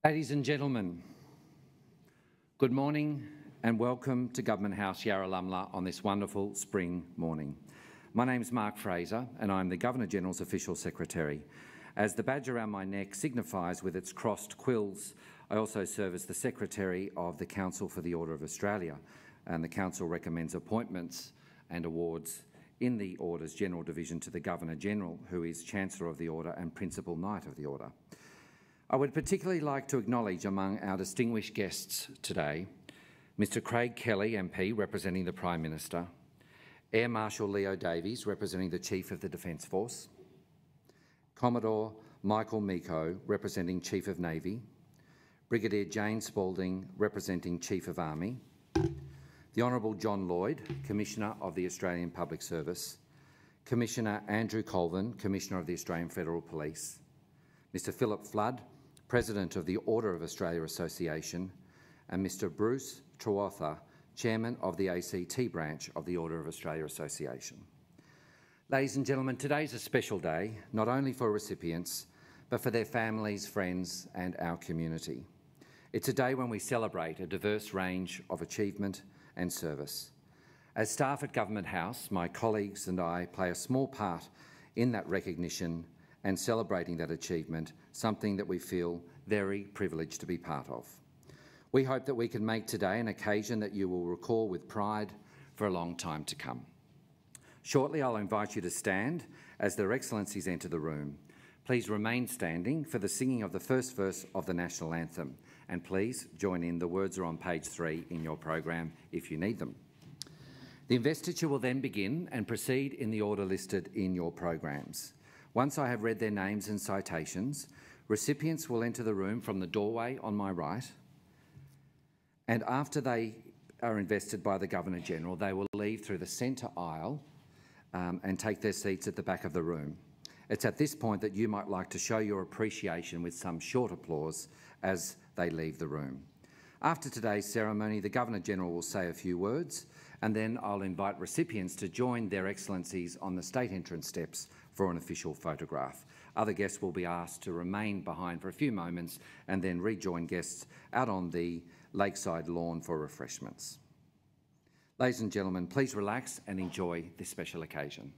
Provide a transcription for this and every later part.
Ladies and gentlemen, good morning and welcome to Government House Yarralumla on this wonderful spring morning. My name's Mark Fraser and I'm the Governor-General's Official Secretary. As the badge around my neck signifies with its crossed quills, I also serve as the Secretary of the Council for the Order of Australia, and the Council recommends appointments and awards in the Order's General Division to the Governor-General, who is Chancellor of the Order and Principal Knight of the Order. I would particularly like to acknowledge among our distinguished guests today Mr Craig Kelly, MP, representing the Prime Minister, Air Marshal Leo Davies, representing the Chief of the Defence Force, Commodore Michael Miko, representing Chief of Navy, Brigadier Jane Spalding, representing Chief of Army, the Honourable John Lloyd, Commissioner of the Australian Public Service, Commissioner Andrew Colvin, Commissioner of the Australian Federal Police, Mr Philip Flood, President of the Order of Australia Association, and Mr Bruce Trewatha, Chairman of the ACT branch of the Order of Australia Association. Ladies and gentlemen, today's a special day, not only for recipients, but for their families, friends and our community. It's a day when we celebrate a diverse range of achievement and service. As staff at Government House, my colleagues and I play a small part in that recognition and celebrating that achievement, something that we feel very privileged to be part of. We hope that we can make today an occasion that you will recall with pride for a long time to come. Shortly, I'll invite you to stand as their Excellencies enter the room. Please remain standing for the singing of the first verse of the National Anthem, and please join in. The words are on page 3 in your program if you need them. The investiture will then begin and proceed in the order listed in your programs. Once I have read their names and citations, recipients will enter the room from the doorway on my right, and after they are invested by the Governor-General, they will leave through the centre aisle and take their seats at the back of the room. It's at this point that you might like to show your appreciation with some short applause as they leave the room. After today's ceremony, the Governor-General will say a few words, and then I'll invite recipients to join their Excellencies on the state entrance steps for an official photograph. Other guests will be asked to remain behind for a few moments and then rejoin guests out on the lakeside lawn for refreshments. Ladies and gentlemen, please relax and enjoy this special occasion.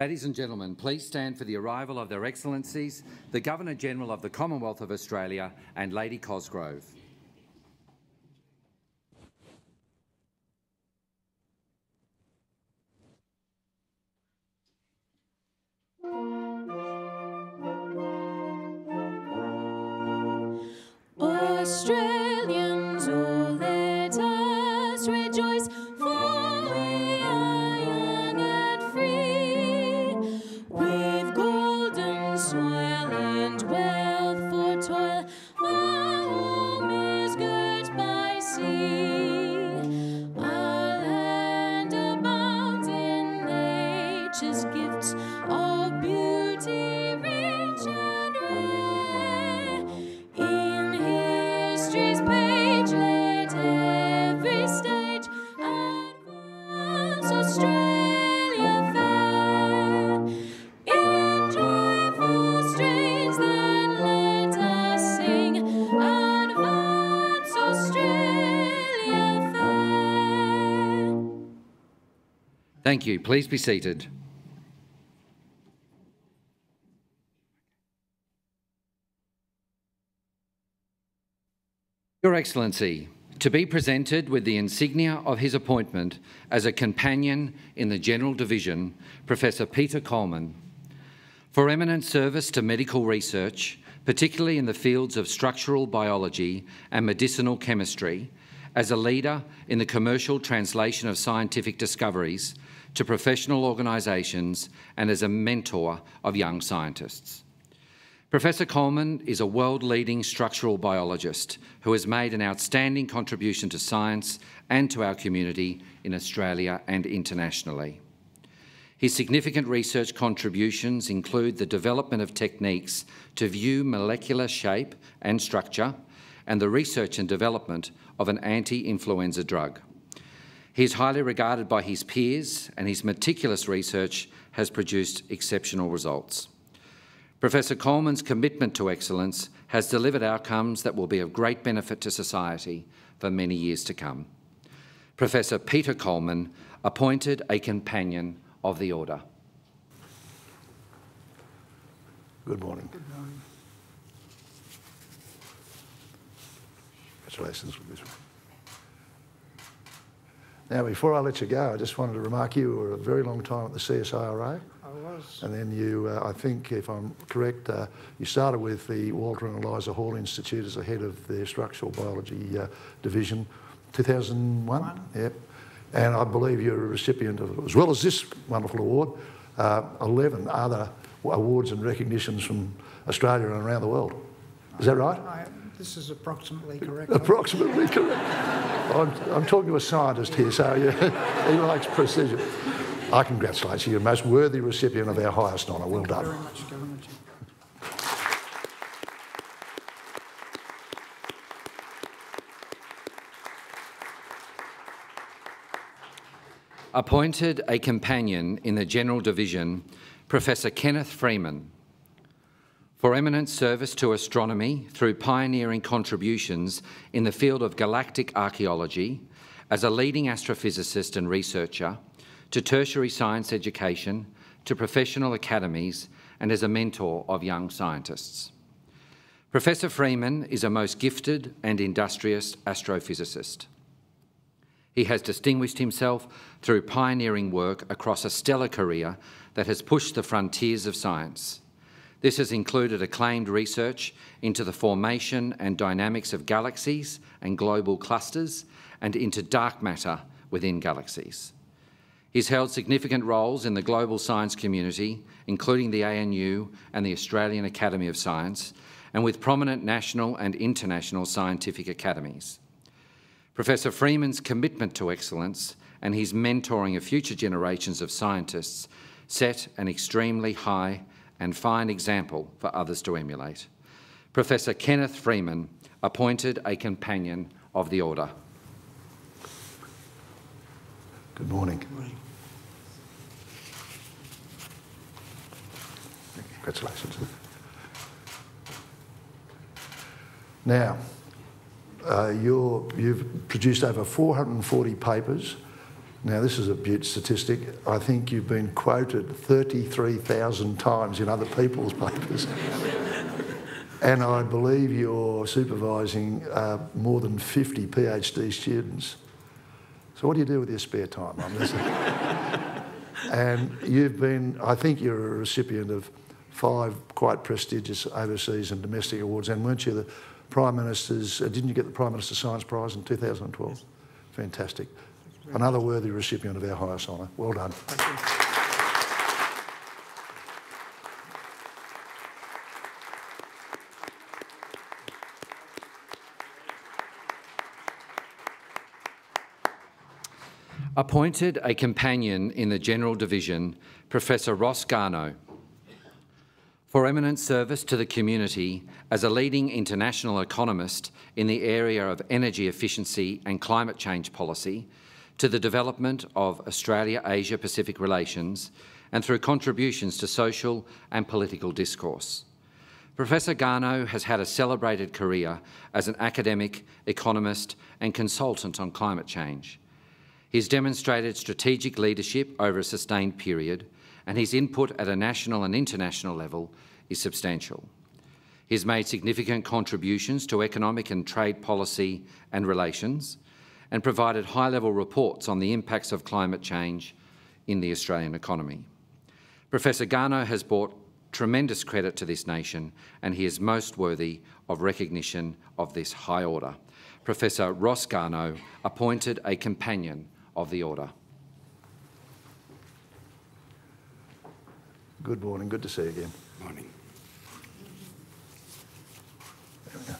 Ladies and gentlemen, please stand for the arrival of their Excellencies, the Governor-General of the Commonwealth of Australia and Lady Cosgrove. Australians, oh, let us rejoice, for we are young and free, with golden soil and wealth for toil. Our home is girt by sea, our land abounds in nature's gifts of beauty rich and rare. In history's page, let every stage advance Australia fair. In joyful strains, then let us sing, advance Australia fair. Thank you. Please be seated. Your Excellency, to be presented with the insignia of his appointment as a companion in the General Division, Professor Peter COLMAN, for eminent service to medical research, particularly in the fields of structural biology and medicinal chemistry, as a leader in the commercial translation of scientific discoveries to professional organisations, and as a mentor of young scientists. Professor COLMAN is a world-leading structural biologist who has made an outstanding contribution to science and to our community in Australia and internationally. His significant research contributions include the development of techniques to view molecular shape and structure and the research and development of an anti-influenza drug. He is highly regarded by his peers, and his meticulous research has produced exceptional results. Professor COLMAN's commitment to excellence has delivered outcomes that will be of great benefit to society for many years to come. Professor Peter COLMAN, appointed a Companion of the Order. Good morning. Good morning. Congratulations with this one. Now, before I let you go, I just wanted to remark you were a very long time at the CSIRO. I was. And then you, I think, if I'm correct, you started with the Walter and Eliza Hall Institute as the head of their structural biology division, 2001? Yep. And I believe you're a recipient of, as well as this wonderful award, 11 other awards and recognitions from Australia and around the world. Is that right? This is approximately correct. Approximately correct. I'm talking to a scientist here, so he likes precision. I congratulate you. You're the most worthy recipient of our highest honour. Well done. Thank you very much, Governor. Appointed a Companion in the General Division, Professor Kenneth FREEMAN, for eminent service to astronomy through pioneering contributions in the field of galactic archaeology, as a leading astrophysicist and researcher, to tertiary science education, to professional academies, and as a mentor of young scientists. Professor FREEMAN is a most gifted and industrious astrophysicist. He has distinguished himself through pioneering work across a stellar career that has pushed the frontiers of science. This has included acclaimed research into the formation and dynamics of galaxies and global clusters, and into dark matter within galaxies. He's held significant roles in the global science community, including the ANU and the Australian Academy of Science, and with prominent national and international scientific academies. Professor FREEMAN's commitment to excellence and his mentoring of future generations of scientists set an extremely high and fine example for others to emulate. Professor Kenneth FREEMAN, appointed a Companion of the Order. Good morning. Good morning. Congratulations. Now, you've produced over 440 papers. Now, this is a beaut statistic. I think you've been quoted 33,000 times in other people's papers. And I believe you're supervising more than 50 PhD students. So what do you do with your spare time? And you've been, I think you're a recipient of 5 quite prestigious overseas and domestic awards. And weren't you the Prime Minister's, didn't you get the Prime Minister's Science Prize in 2012? Yes. Fantastic. Another worthy recipient of our highest honour. Well done. Appointed a Companion in the General Division, Professor Ross Garnaut, for eminent service to the community as a leading international economist in the area of energy efficiency and climate change policy, to the development of Australia-Asia-Pacific relations, and through contributions to social and political discourse. Professor Garnaut has had a celebrated career as an academic, economist and consultant on climate change. He's demonstrated strategic leadership over a sustained period, and his input at a national and international level is substantial. He's made significant contributions to economic and trade policy and relations, and provided high-level reports on the impacts of climate change in the Australian economy. Professor Garnaut has brought tremendous credit to this nation, and he is most worthy of recognition of this high order. Professor Ross Garnaut, appointed a Companion of the Order. Good morning. Good to see you again. Morning. There we go.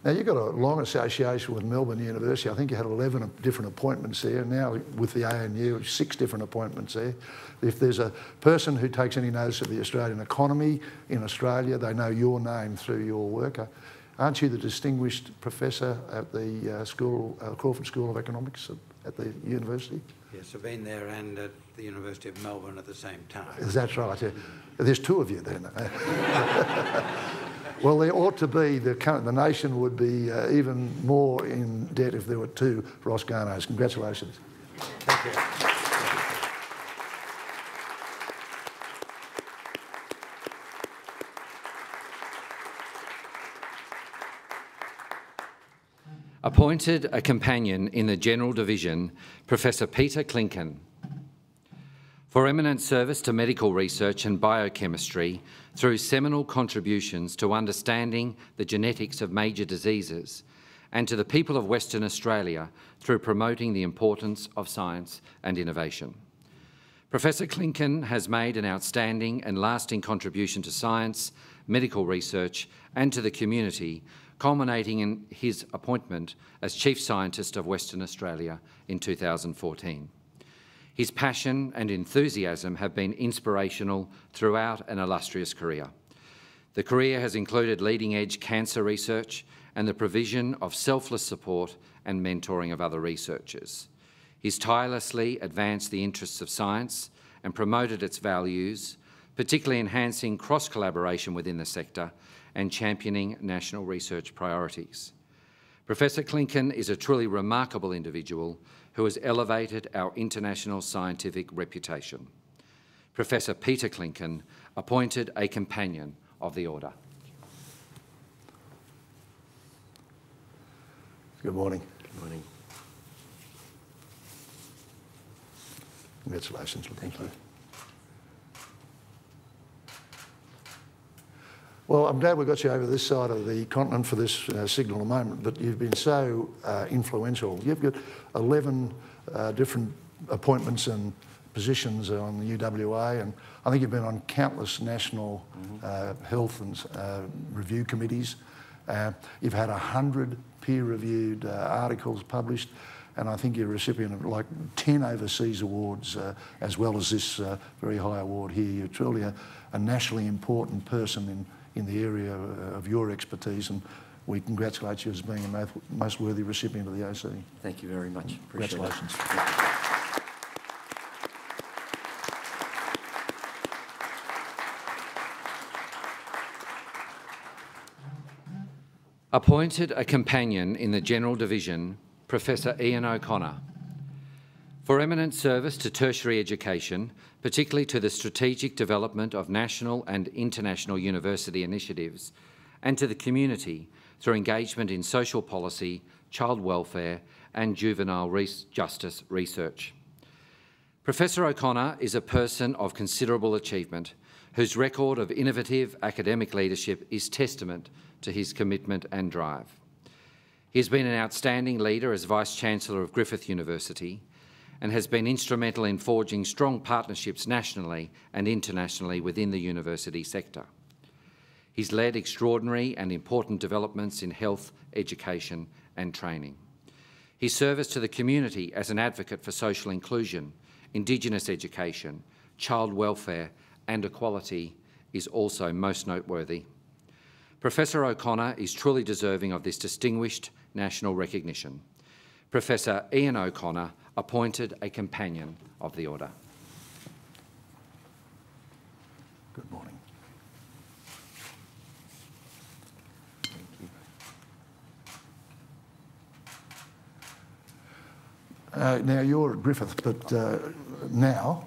Now, you've got a long association with Melbourne University. I think you had 11 different appointments there. Now, with the ANU, 6 different appointments there. If there's a person who takes any notice of the Australian economy in Australia, they know your name through your work. Aren't you the distinguished professor at the Crawford School of Economics at the university? Yes, I've been there and at the University of Melbourne at the same time. Is that right? Yeah. There's 2 of you then. Well, there ought to be, the nation would be even more in debt if there were 2 Ross Garnauts. Congratulations. Thank you. Appointed a companion in the General Division, Professor Peter KLINKEN. For eminent service to medical research and biochemistry through seminal contributions to understanding the genetics of major diseases, and to the people of Western Australia through promoting the importance of science and innovation. Professor KLINKEN has made an outstanding and lasting contribution to science, medical research and to the community, culminating in his appointment as Chief Scientist of Western Australia in 2014. His passion and enthusiasm have been inspirational throughout an illustrious career. The career has included leading-edge cancer research and the provision of selfless support and mentoring of other researchers. He's tirelessly advanced the interests of science and promoted its values, particularly enhancing cross-collaboration within the sector and championing national research priorities. Professor KLINKEN is a truly remarkable individual who has elevated our international scientific reputation. Professor Peter KLINKEN, appointed a companion of the Order. Good morning. Good morning. Congratulations. Thank you. Well, I'm glad we got you over this side of the continent for this signal moment, but you've been so influential. You've got 11 different appointments and positions on the UWA, and I think you've been on countless national health and review committees. You've had 100 peer-reviewed articles published, and I think you're a recipient of like 10 overseas awards, as well as this very high award here. You're truly a nationally important person in the area of your expertise, and we congratulate you as being a most worthy recipient of the OC. Thank you very much. Appreciate Congratulations. Appointed a companion in the General Division, Professor Ian O'Connor. For eminent service to tertiary education, particularly to the strategic development of national and international university initiatives, and to the community through engagement in social policy, child welfare and juvenile justice research. Professor O'Connor is a person of considerable achievement whose record of innovative academic leadership is testament to his commitment and drive. He has been an outstanding leader as Vice-Chancellor of Griffith University and has been instrumental in forging strong partnerships nationally and internationally within the university sector. He's led extraordinary and important developments in health, education and training. His service to the community as an advocate for social inclusion, Indigenous education, child welfare and equality is also most noteworthy. Professor O'Connor is truly deserving of this distinguished national recognition. Professor Ian O'Connor, appointed a companion of the Order. Good morning. Thank you. Now you're at Griffith, but now,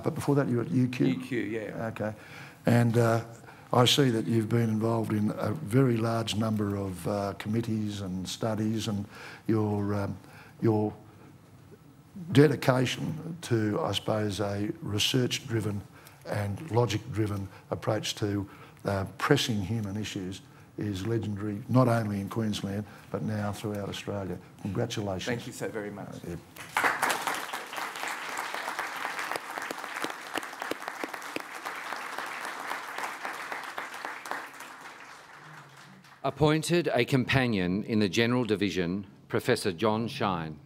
but before that you were at UQ? UQ, yeah. Okay. And I see that you've been involved in a very large number of committees and studies, and your dedication to, I suppose, a research-driven and logic-driven approach to pressing human issues is legendary, not only in Queensland, but now throughout Australia. Congratulations. Thank you so very much. Yeah. Appointed a companion in the General Division, Professor John Shine,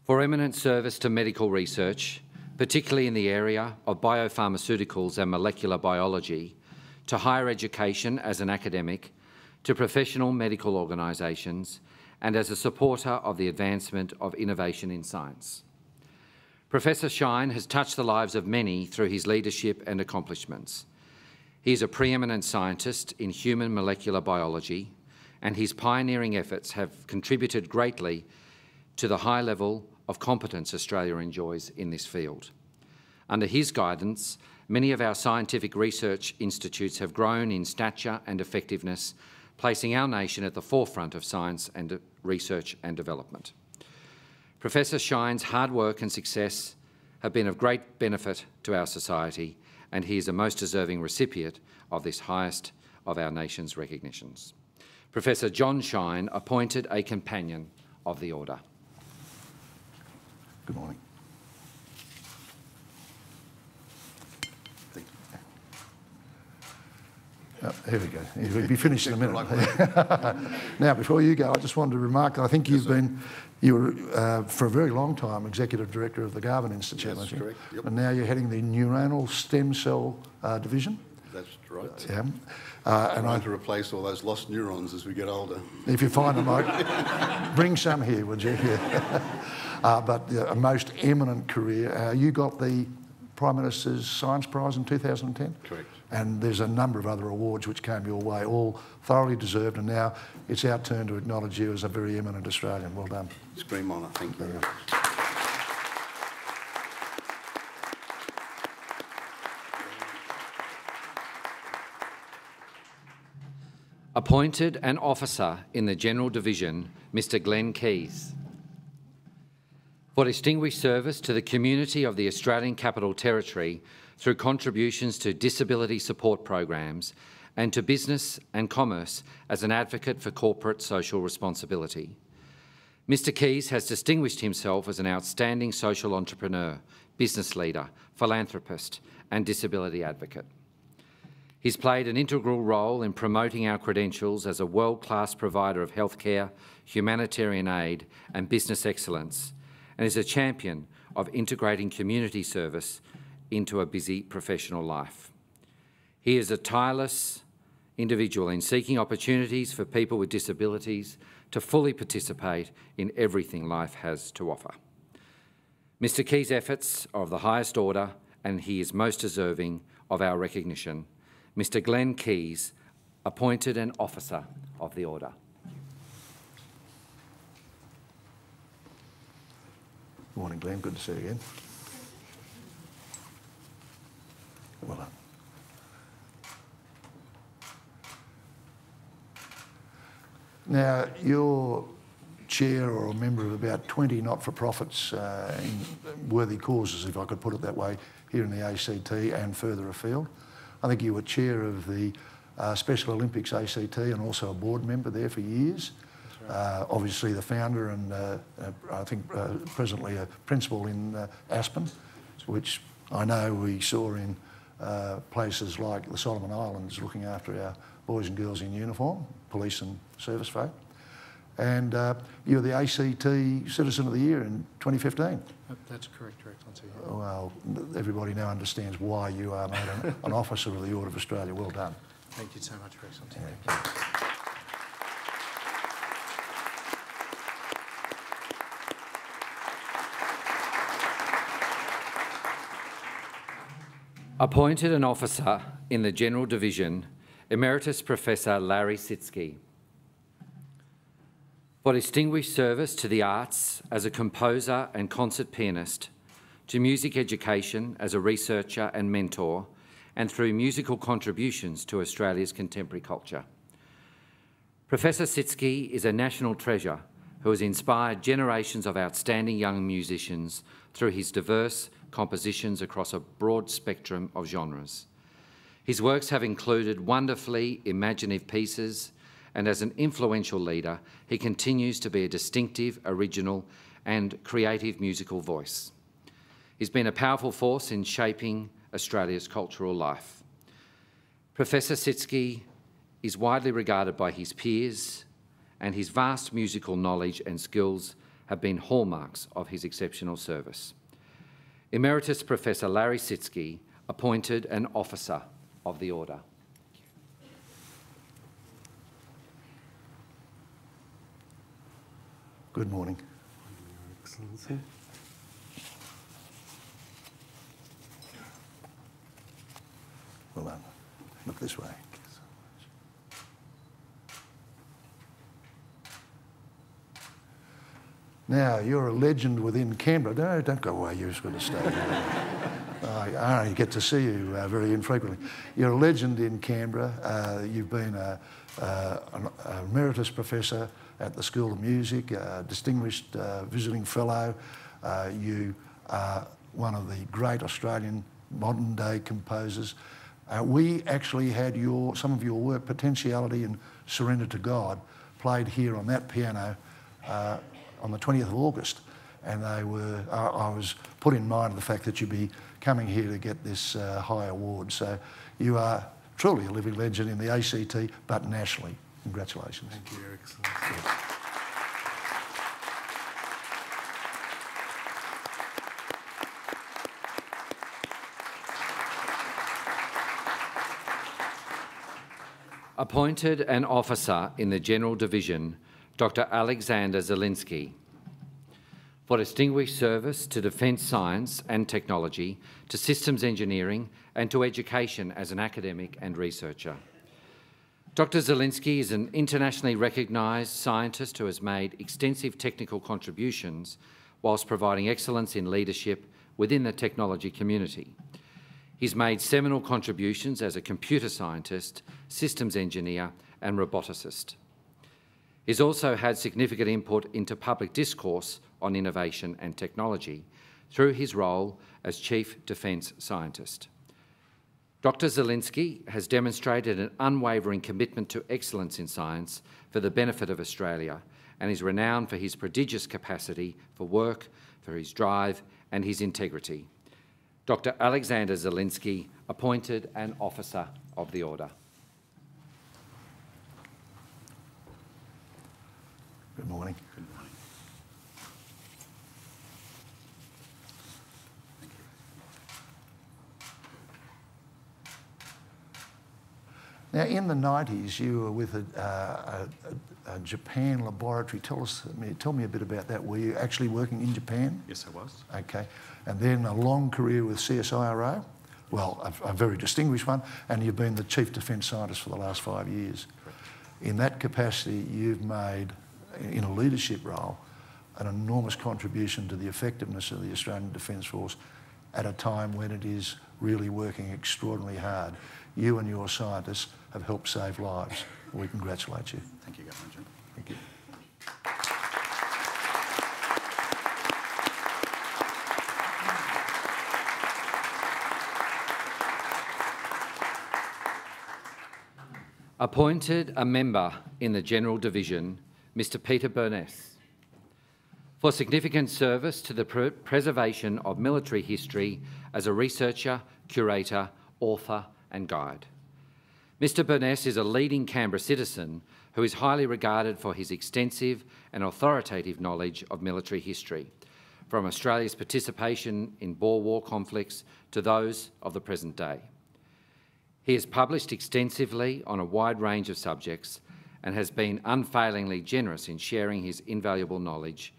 for eminent service to medical research, particularly in the area of biopharmaceuticals and molecular biology, to higher education as an academic, to professional medical organisations, and as a supporter of the advancement of innovation in science. Professor Shine has touched the lives of many through his leadership and accomplishments. He is a preeminent scientist in human molecular biology, and his pioneering efforts have contributed greatly to the high level of competence Australia enjoys in this field. Under his guidance, many of our scientific research institutes have grown in stature and effectiveness, placing our nation at the forefront of science and research and development. Professor Shine's hard work and success have been of great benefit to our society, and he is a most deserving recipient of this highest of our nation's recognitions. Professor John Shine, appointed a companion of the Order. Good morning. Here we go. We'll be finished in a minute. Now, before you go, I just wanted to remark that I think you were, for a very long time, Executive Director of the Garvin Institute. That's correct, yep. And now you're heading the neuronal stem cell division. That's right. Yeah. And trying to replace all those lost neurons as we get older. If you find them, bring some here, would you? Yeah. But a most eminent career. You got the Prime Minister's Science Prize in 2010? Correct. And there's a number of other awards which came your way, all thoroughly deserved, and now it's our turn to acknowledge you as a very eminent Australian. Well done. It's a great honour. Thank you very much. Appointed an officer in the General Division, Mr Glenn Keys, for distinguished service to the community of the Australian Capital Territory through contributions to disability support programs and to business and commerce as an advocate for corporate social responsibility. Mr Keys has distinguished himself as an outstanding social entrepreneur, business leader, philanthropist and disability advocate. He's played an integral role in promoting our credentials as a world-class provider of healthcare, humanitarian aid and business excellence, and is a champion of integrating community service into a busy professional life. He is a tireless individual in seeking opportunities for people with disabilities to fully participate in everything life has to offer. Mr Keys' efforts are of the highest order, and he is most deserving of our recognition. Mr Glenn Keys, appointed an officer of the Order. Good morning, Glenn. Good to see you again. Well done. Now, you're chair or a member of about 20 not-for-profits in worthy causes, if I could put it that way, here in the ACT and further afield. I think you were chair of the Special Olympics ACT and also a board member there for years. Right. Obviously the founder and I think presently a principal in Aspen, which I know we saw in places like the Solomon Islands looking after our boys and girls in uniform, police and service folk. And you were the ACT Citizen of the Year in 2015. That's correct, Your Excellency. Well, everybody now understands why you are made an officer of the Order of Australia. Well done. Thank you so much, Your Excellency. Yeah. Appointed an officer in the General Division, Emeritus Professor Larry Sitsky, for distinguished service to the arts as a composer and concert pianist, to music education as a researcher and mentor, and through musical contributions to Australia's contemporary culture. Professor Sitsky is a national treasure who has inspired generations of outstanding young musicians through his diverse compositions across a broad spectrum of genres. His works have included wonderfully imaginative pieces, and as an influential leader, he continues to be a distinctive, original and creative musical voice. He's been a powerful force in shaping Australia's cultural life. Professor Sitsky is widely regarded by his peers, and his vast musical knowledge and skills have been hallmarks of his exceptional service. Emeritus Professor Larry Sitsky, appointed an Officer of the Order. Good morning. Excellency. Well done. Look this way. Now, you're a legend within Canberra. No, don't go away. You're just going to stay. I only get to see you very infrequently. You're a legend in Canberra. You've been a emeritus professor at the School of Music, a distinguished visiting fellow. You are one of the great Australian modern-day composers. We actually had some of your work, Potentiality and Surrender to God, played here on that piano on the 20th of August. And they were, I was put in mind of the fact that you'd be coming here to get this high award. So you are truly a living legend in the ACT, but nationally. Congratulations. Thank you, Your Excellency. Appointed an Officer in the General Division, Dr. Alexander ZELINSKY, for distinguished service to defence science and technology, to systems engineering and to education as an academic and researcher. Dr. ZELINSKY is an internationally recognised scientist who has made extensive technical contributions whilst providing excellence in leadership within the technology community. He's made seminal contributions as a computer scientist, systems engineer and roboticist. He's also had significant input into public discourse on innovation and technology through his role as Chief Defence Scientist. Dr. ZELINSKY has demonstrated an unwavering commitment to excellence in science for the benefit of Australia and is renowned for his prodigious capacity for work, for his drive and his integrity. Dr. Alexander ZELINSKY, appointed an Officer of the Order. Good morning. Good morning. Now, in the 90s, you were with a Japan laboratory. Tell me a bit about that. Were you actually working in Japan? Yes, I was. Okay. And then a long career with CSIRO, well, a very distinguished one, and you've been the Chief Defence Scientist for the last 5 years. Correct. In that capacity, you've made, in a leadership role, an enormous contribution to the effectiveness of the Australian Defence Force at a time when it is really working extraordinarily hard. You and your scientists have helped save lives. We congratulate you. Thank you, Governor General. Thank you. Appointed a member in the General Division, Mr. Peter BURNESS, for significant service to the preservation of military history as a researcher, curator, author and guide. Mr. BURNESS is a leading Canberra citizen who is highly regarded for his extensive and authoritative knowledge of military history, from Australia's participation in Boer War conflicts to those of the present day. He has published extensively on a wide range of subjects and has been unfailingly generous in sharing his invaluable knowledge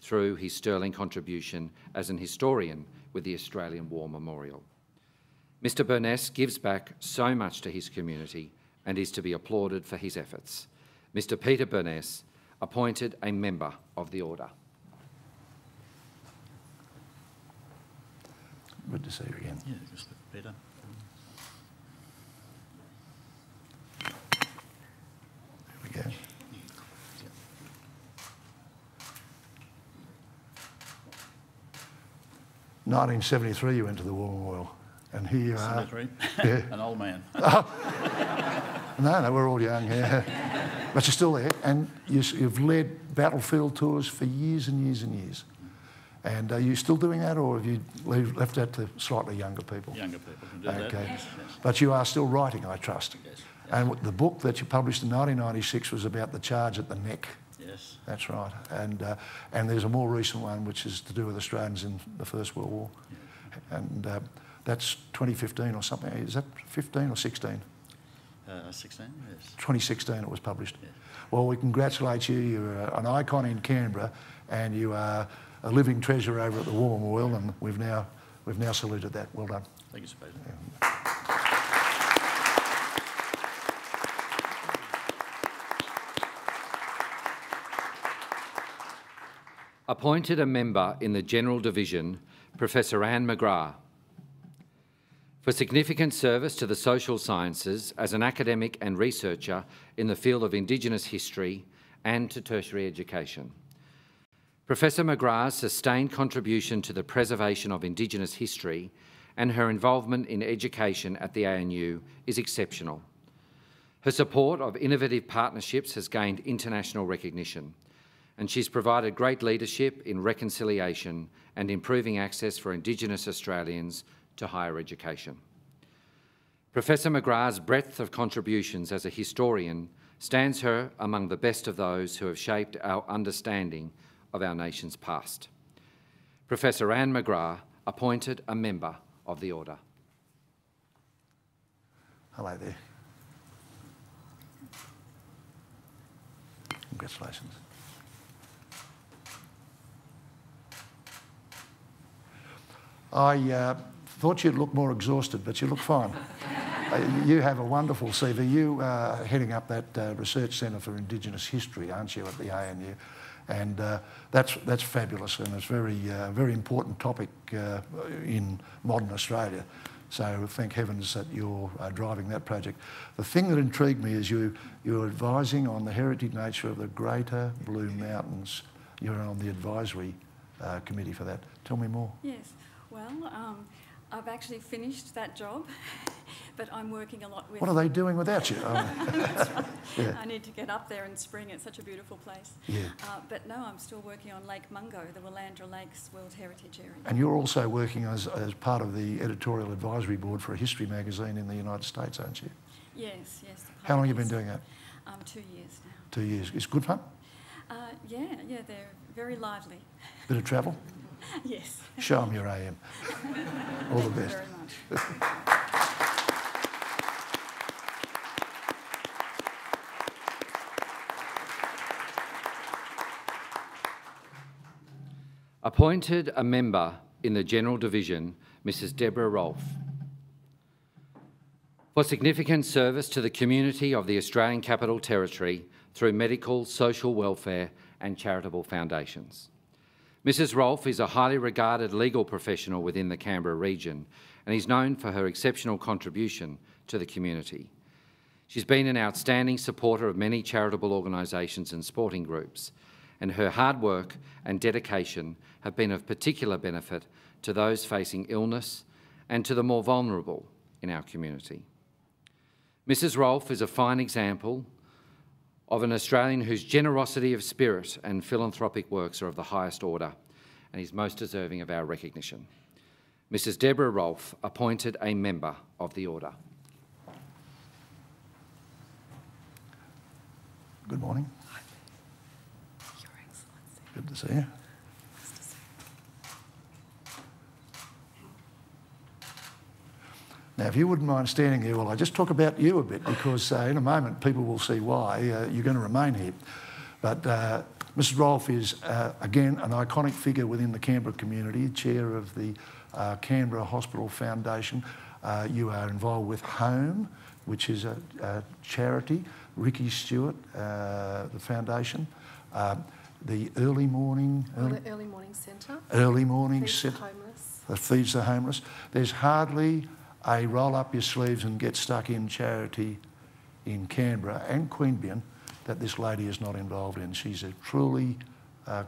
through his sterling contribution as an historian with the Australian War Memorial. Mr. BURNESS gives back so much to his community and is to be applauded for his efforts. Mr. Peter BURNESS, appointed a member of the Order. Good to see you again. Yeah, just look better. There we go. 1973, you went to the War Memorial, and here you are. Yeah. An old man. No, we're all young, yeah. But you're still there, and you've led battlefield tours for years and years and years. And are you still doing that, or have you left that to slightly younger people? Younger people can do that. Okay. Yes. But you are still writing, I trust. Yes. And the book that you published in 1996 was about the charge at the neck. Yes. That's right. And there's a more recent one which is to do with Australians in the First World War. Yeah. And that's 2015 or something. Is that 15 or 16? 16, yes. 2016 it was published. Yeah. Well, we congratulate you. You're an icon in Canberra and you are a living treasure over at the War Memorial, and we've now saluted that. Well done. Thank you, Sir President. Yeah. Appointed a member in the General Division, Professor Anne McGrath. For significant service to the social sciences as an academic and researcher in the field of Indigenous history and to tertiary education. Professor McGrath's sustained contribution to the preservation of Indigenous history and her involvement in education at the ANU is exceptional. Her support of innovative partnerships has gained international recognition, and she's provided great leadership in reconciliation and improving access for Indigenous Australians to higher education. Professor McGrath's breadth of contributions as a historian stands her among the best of those who have shaped our understanding of our nation's past. Professor Anne McGrath, appointed a member of the Order. Hello there. Congratulations. I thought you'd look more exhausted, but you look fine. You have a wonderful CV. You are heading up that Research Centre for Indigenous History, aren't you, at the ANU? And that's fabulous, and it's a very important topic in modern Australia. So thank heavens that you're driving that project. The thing that intrigued me is you're advising on the heritage nature of the Greater Blue Mountains. You're on the advisory committee for that. Tell me more. Yes. Well, I've actually finished that job, but I'm working a lot with... What are they doing without you? That's right. Yeah. I need to get up there in spring. It's such a beautiful place. Yeah. But no, I'm still working on Lake Mungo, the Willandra Lakes World Heritage Area. And you're also working as part of the editorial advisory board for a history magazine in the United States, aren't you? Yes, yes. How long have you been doing that? 2 years now. 2 years. It's good fun? Yeah, they're very lively. Bit of travel? Yes. Show them your AM. All the best. Thank you very much. Appointed a member in the General Division, Mrs Deborah ROLFE. For significant service to the community of the Australian Capital Territory through medical, social welfare and charitable foundations. Mrs ROLFE is a highly regarded legal professional within the Canberra region and is known for her exceptional contribution to the community. She's been an outstanding supporter of many charitable organisations and sporting groups, and her hard work and dedication have been of particular benefit to those facing illness and to the more vulnerable in our community. Mrs ROLFE is a fine example of an Australian whose generosity of spirit and philanthropic works are of the highest order and is most deserving of our recognition. Mrs Deborah ROLFE, appointed a member of the Order. Good morning. Your Excellency. Good to see you. Nice to see Now, if you wouldn't mind standing there while I just talk about you a bit, because in a moment people will see why you're going to remain here. But Mrs ROLFE is, again, an iconic figure within the Canberra community, chair of the Canberra Hospital Foundation. You are involved with HOME, which is a charity, Ricky Stewart, the foundation. The Early Morning... the Early Morning Centre. Early Morning Feeds Centre. the Homeless. That feeds the homeless. There's hardly a roll up your sleeves and get stuck in charity in Canberra and Queanbeyan that this lady is not involved in. She's a truly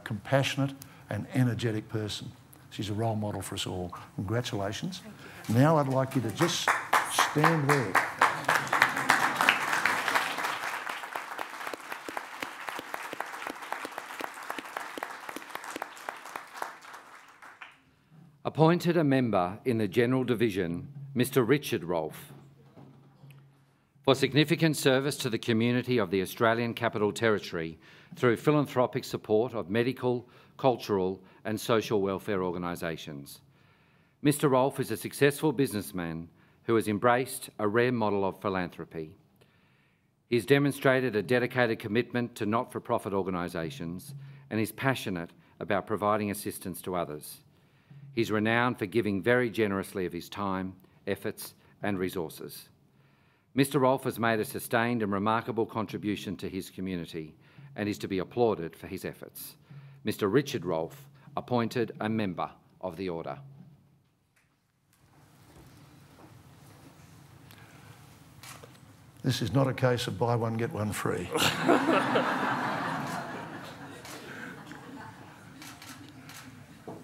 compassionate and energetic person. She's a role model for us all. Congratulations. Thank you. Now I'd like you to just stand there. Appointed a member in the General Division, Mr Richard ROLFE. for significant service to the community of the Australian Capital Territory through philanthropic support of medical, cultural and social welfare organisations. Mr ROLFE is a successful businessman who has embraced a rare model of philanthropy. He has demonstrated a dedicated commitment to not-for-profit organisations and is passionate about providing assistance to others. He's renowned for giving very generously of his time, efforts and resources. Mr ROLFE has made a sustained and remarkable contribution to his community and is to be applauded for his efforts. Mr Richard ROLFE, appointed a member of the Order. This is not a case of buy one, get one free.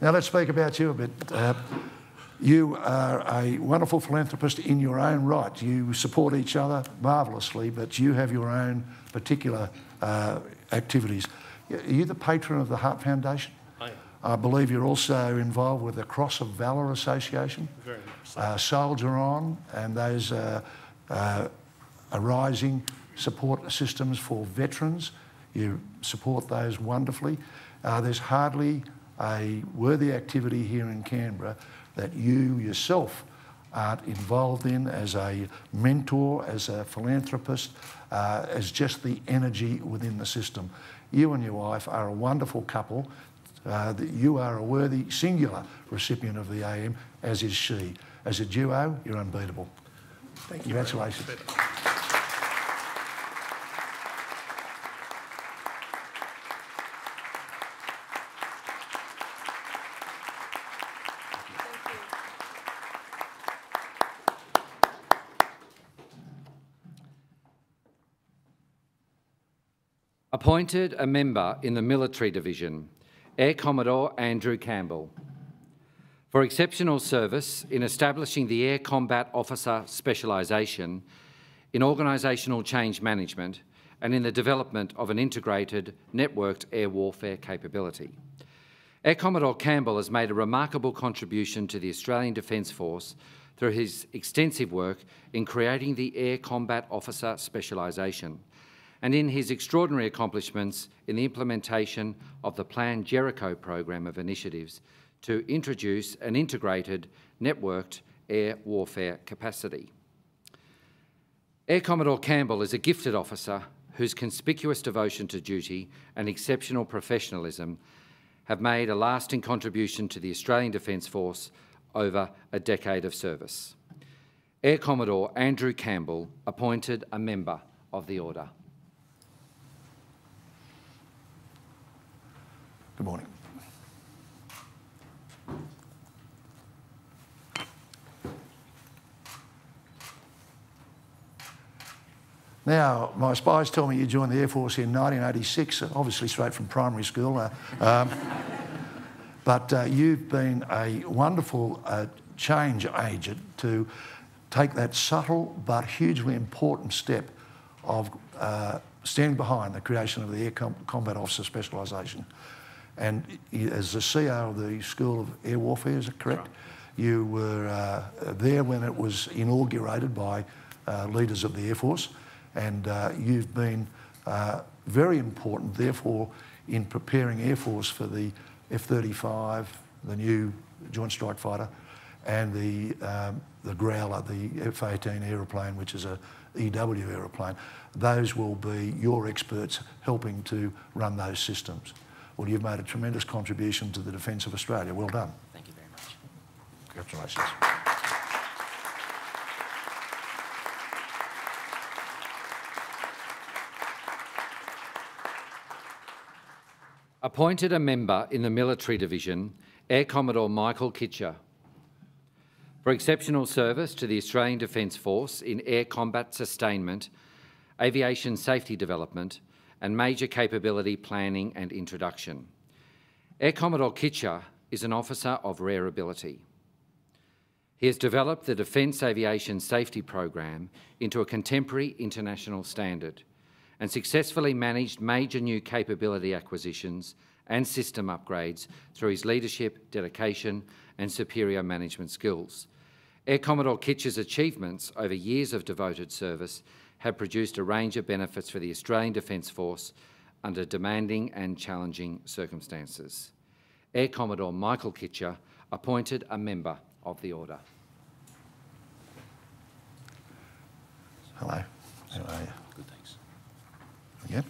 Now let's speak about you a bit. You are a wonderful philanthropist in your own right. You support each other marvellously, but you have your own particular activities. Are you the patron of the Heart Foundation? I am. I believe you're also involved with the Cross of Valour Association. Very much so. Soldier On and those arising support systems for veterans. You support those wonderfully. There's hardly a worthy activity here in Canberra that you yourself aren't involved in as a mentor, as a philanthropist, as just the energy within the system. You and your wife are a wonderful couple. You are a worthy singular recipient of the AM, as is she. As a duo, you're unbeatable. Thank you. Congratulations. Appointed a member in the Military Division, Air Commodore Andrew Campbell, for exceptional service in establishing the Air Combat Officer Specialisation in organisational change management and in the development of an integrated, networked air warfare capability. Air Commodore Campbell has made a remarkable contribution to the Australian Defence Force through his extensive work in creating the Air Combat Officer Specialisation and in his extraordinary accomplishments in the implementation of the planned Jericho program of initiatives to introduce an integrated, networked air warfare capacity. Air Commodore Campbell is a gifted officer whose conspicuous devotion to duty and exceptional professionalism have made a lasting contribution to the Australian Defence Force over a decade of service. Air Commodore Andrew Campbell, appointed a member of the Order. Good morning. Now, my spies tell me you joined the Air Force in 1986, obviously straight from primary school. But you've been a wonderful change agent to take that subtle but hugely important step of standing behind the creation of the Air Combat Officer Specialisation. And as the CEO of the School of Air Warfare, is it correct? Right. You were there when it was inaugurated by leaders of the Air Force, and you've been very important, therefore, in preparing Air Force for the F-35, the new Joint Strike Fighter, and the Growler, the F-18 aeroplane, which is a EW aeroplane. Those will be your experts helping to run those systems. Well, you've made a tremendous contribution to the defence of Australia. Well done. Thank you very much. Congratulations. Appointed a member in the Military Division, Air Commodore Michael Kitcher, for exceptional service to the Australian Defence Force in air combat sustainment, aviation safety development and major capability planning and introduction. Air Commodore Kitcher is an officer of rare ability. He has developed the Defence Aviation Safety Program into a contemporary international standard and successfully managed major new capability acquisitions and system upgrades through his leadership, dedication and superior management skills. Air Commodore Kitcher's achievements over years of devoted service have produced a range of benefits for the Australian Defence Force under demanding and challenging circumstances. Air Commodore Michael Kitcher appointed a member of the Order. Hello. How are you? Good, thanks. Again.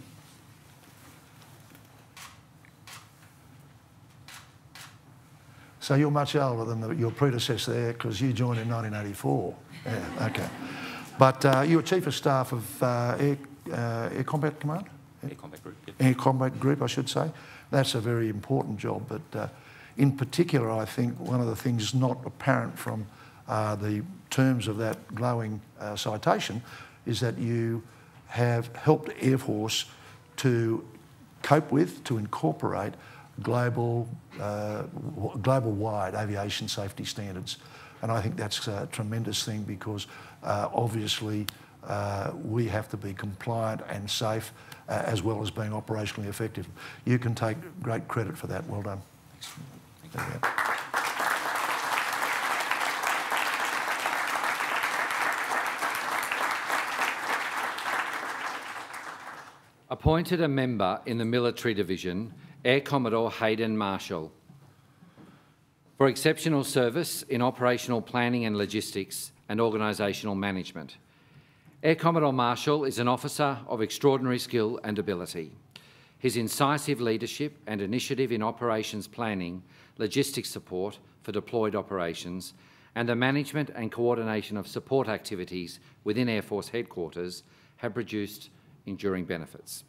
So you're much older than your predecessor there because you joined in 1984. Yeah, okay. But you were Chief of Staff of Air Combat Command? Air Combat Group, yep. Air Combat Group, I should say. That's a very important job, but in particular, I think one of the things not apparent from the terms of that glowing citation is that you have helped Air Force to cope with, to incorporate global-wide aviation safety standards. And I think that's a tremendous thing because obviously we have to be compliant and safe as well as being operationally effective. You can take great credit for that. Well done. There you go. Appointed a member in the Military Division, Air Commodore Hayden Marshall. For exceptional service in operational planning and logistics and organisational management. Air Commodore Marshall is an officer of extraordinary skill and ability. His incisive leadership and initiative in operations planning, logistics support for deployed operations, and the management and coordination of support activities within Air Force headquarters have produced enduring benefits.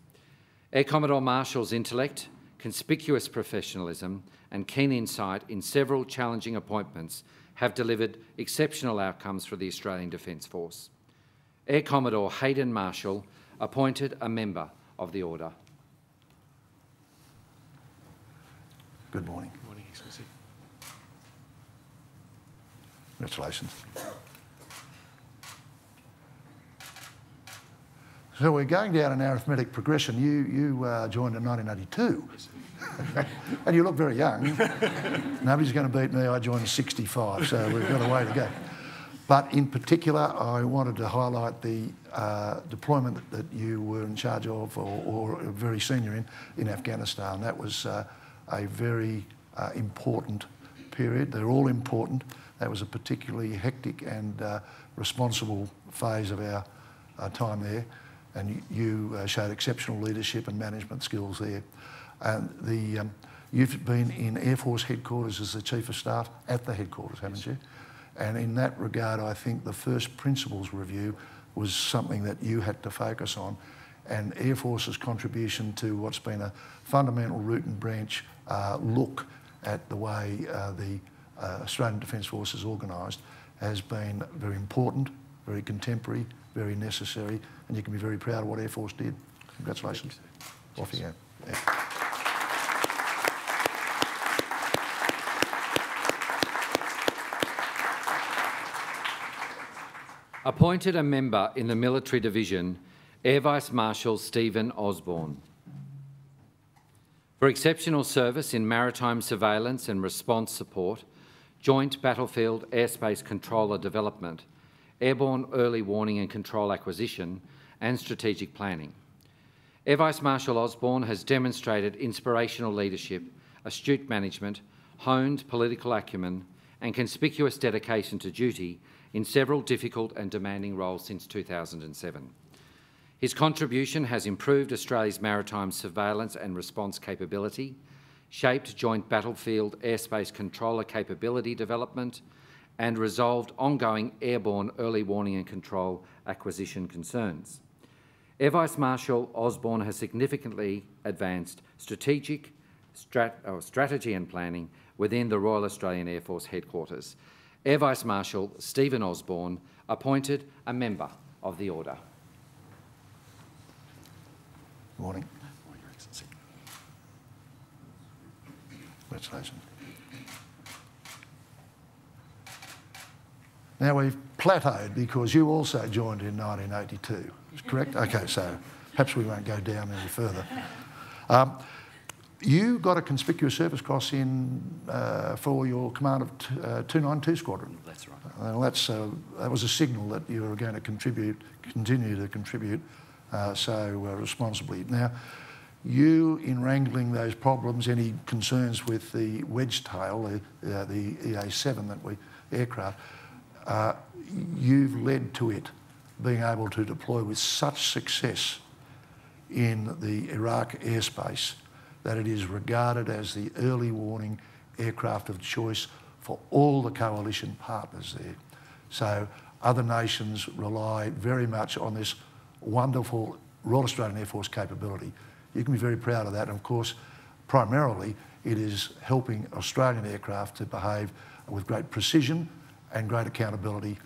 Air Commodore Marshall's intellect, conspicuous professionalism and keen insight in several challenging appointments have delivered exceptional outcomes for the Australian Defence Force. Air Commodore Hayden Marshall appointed a member of the Order. Good morning. Good morning, Excellency. Congratulations. So we're going down an arithmetic progression. You joined in 1982. Yes, And you look very young. Nobody's going to beat me. I joined in 65, so we've got a way to go. But in particular, I wanted to highlight the deployment that you were in charge of or very senior in Afghanistan. That was a very important period. They're all important. That was a particularly hectic and responsible phase of our time there. And you showed exceptional leadership and management skills there. And you've been in Air Force headquarters as the Chief of Staff at the headquarters, haven't you? And in that regard, I think the first principles review was something that you had to focus on. And Air Force's contribution to what's been a fundamental root and branch look at the way the Australian Defence Force is organised has been very important, very contemporary, very necessary, and you can be very proud of what Air Force did. Congratulations. Off you go. Yeah. Appointed a member in the Military Division, Air Vice-Marshal Stephen Osborne. For exceptional service in maritime surveillance and response support, Joint Battlefield Airspace Controller Development, Airborne Early Warning and Control Acquisition, and Strategic Planning. Air Vice-Marshal Osborne has demonstrated inspirational leadership, astute management, honed political acumen, and conspicuous dedication to duty in several difficult and demanding roles since 2007. His contribution has improved Australia's maritime surveillance and response capability, shaped Joint Battlefield Airspace Controller capability development, and resolved ongoing airborne early warning and control acquisition concerns. Air Vice-Marshal Osborne has significantly advanced strategy and planning within the Royal Australian Air Force headquarters. Air Vice-Marshal Stephen Osborne appointed a member of the Order. Morning. Morning, Your Excellency. Congratulations. Now we've plateaued because you also joined in 1982, correct? Okay, so perhaps we won't go down any further. You got a Conspicuous Service Cross in for your command of 292 Squadron. That's right. That was a signal that you were going to continue to contribute responsibly. Now, you, in wrangling those problems, any concerns with the wedge tail, the EA-7 aircraft, you've led to it being able to deploy with such success in the Iraq airspace that it is regarded as the early warning aircraft of choice for all the coalition partners there. So other nations rely very much on this wonderful Royal Australian Air Force capability. You can be very proud of that. And of course, primarily, it is helping Australian aircraft to behave with great precision and great accountability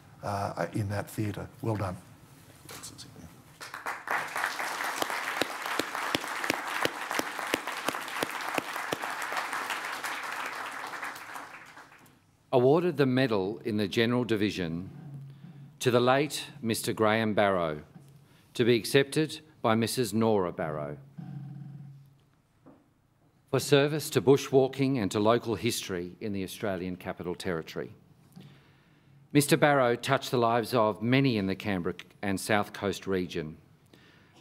in that theatre. Well done. Awarded the medal in the General Division to the late Mr. Graham Barrow, to be accepted by Mrs. Nora Barrow. For service to bushwalking and to local history in the Australian Capital Territory. Mr. Barrow touched the lives of many in the Canberra and South Coast region,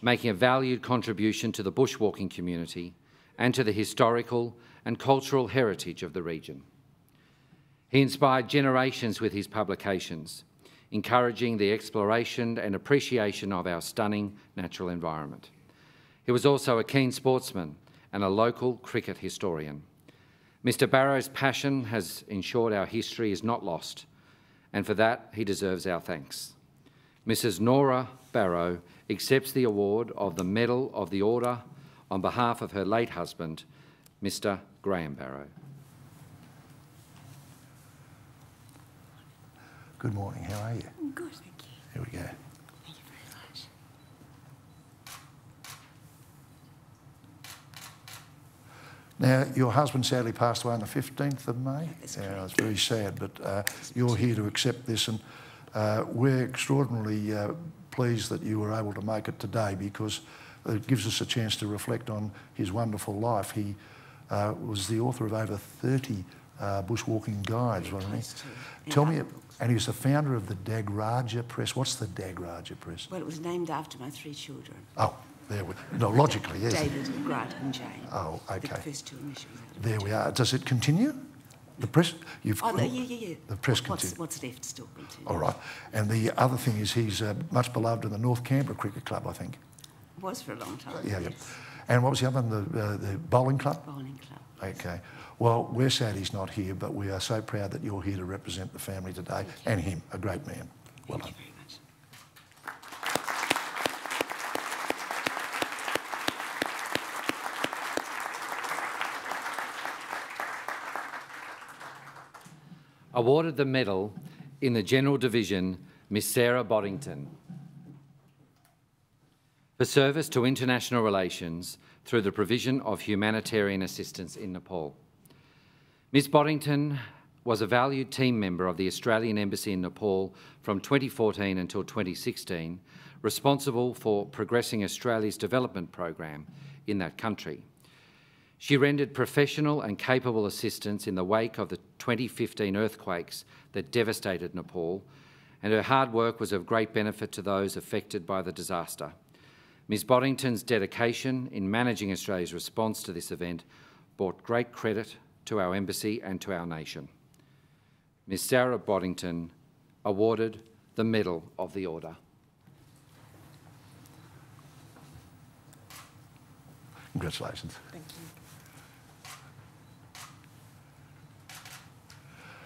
making a valued contribution to the bushwalking community and to the historical and cultural heritage of the region. He inspired generations with his publications, encouraging the exploration and appreciation of our stunning natural environment. He was also a keen sportsman and a local cricket historian. Mr. Barrow's passion has ensured our history is not lost, and for that he deserves our thanks. Mrs. Nora Barrow accepts the award of the Medal of the Order on behalf of her late husband, Mr. Graham Barrow. Good morning, how are you? Good, thank you. Here we go. Thank you very much. Now, your husband sadly passed away on the 15th of May. That's yeah, correct. it's very sad, but you're here to accept this, and we're extraordinarily pleased that you were able to make it today, because it gives us a chance to reflect on his wonderful life. He was the author of over 30 bushwalking guides, wasn't he? Tell me, and he was the founder of the Dagraja Press. What's the Dagraja Press? Well, it was named after my 3 children. Oh, there we no, logically, yes. David, Grant and Jane. Oh, okay. The first 2 initials. There we are. Does it continue? The press? Oh, no, yeah. The press continues. What's left still continues. All right. And the other thing is he's much beloved in the North Canberra Cricket Club, I think. Was for a long time. Yeah, yes. yeah. And what was the other one? The bowling club? Bowling club. Okay. Well, we're sad he's not here, but we are so proud that you're here to represent the family today, and him, a great man. Well done. Thank you very much. Awarded the medal in the General Division, Miss Sarah Boddington, for service to international relations through the provision of humanitarian assistance in Nepal. Ms. Boddington was a valued team member of the Australian Embassy in Nepal from 2014 until 2016, responsible for progressing Australia's development program in that country. She rendered professional and capable assistance in the wake of the 2015 earthquakes that devastated Nepal, and her hard work was of great benefit to those affected by the disaster. Ms. Boddington's dedication in managing Australia's response to this event brought great credit to our embassy and to our nation. Ms. Sarah Boddington awarded the Medal of the Order. Congratulations. Thank you.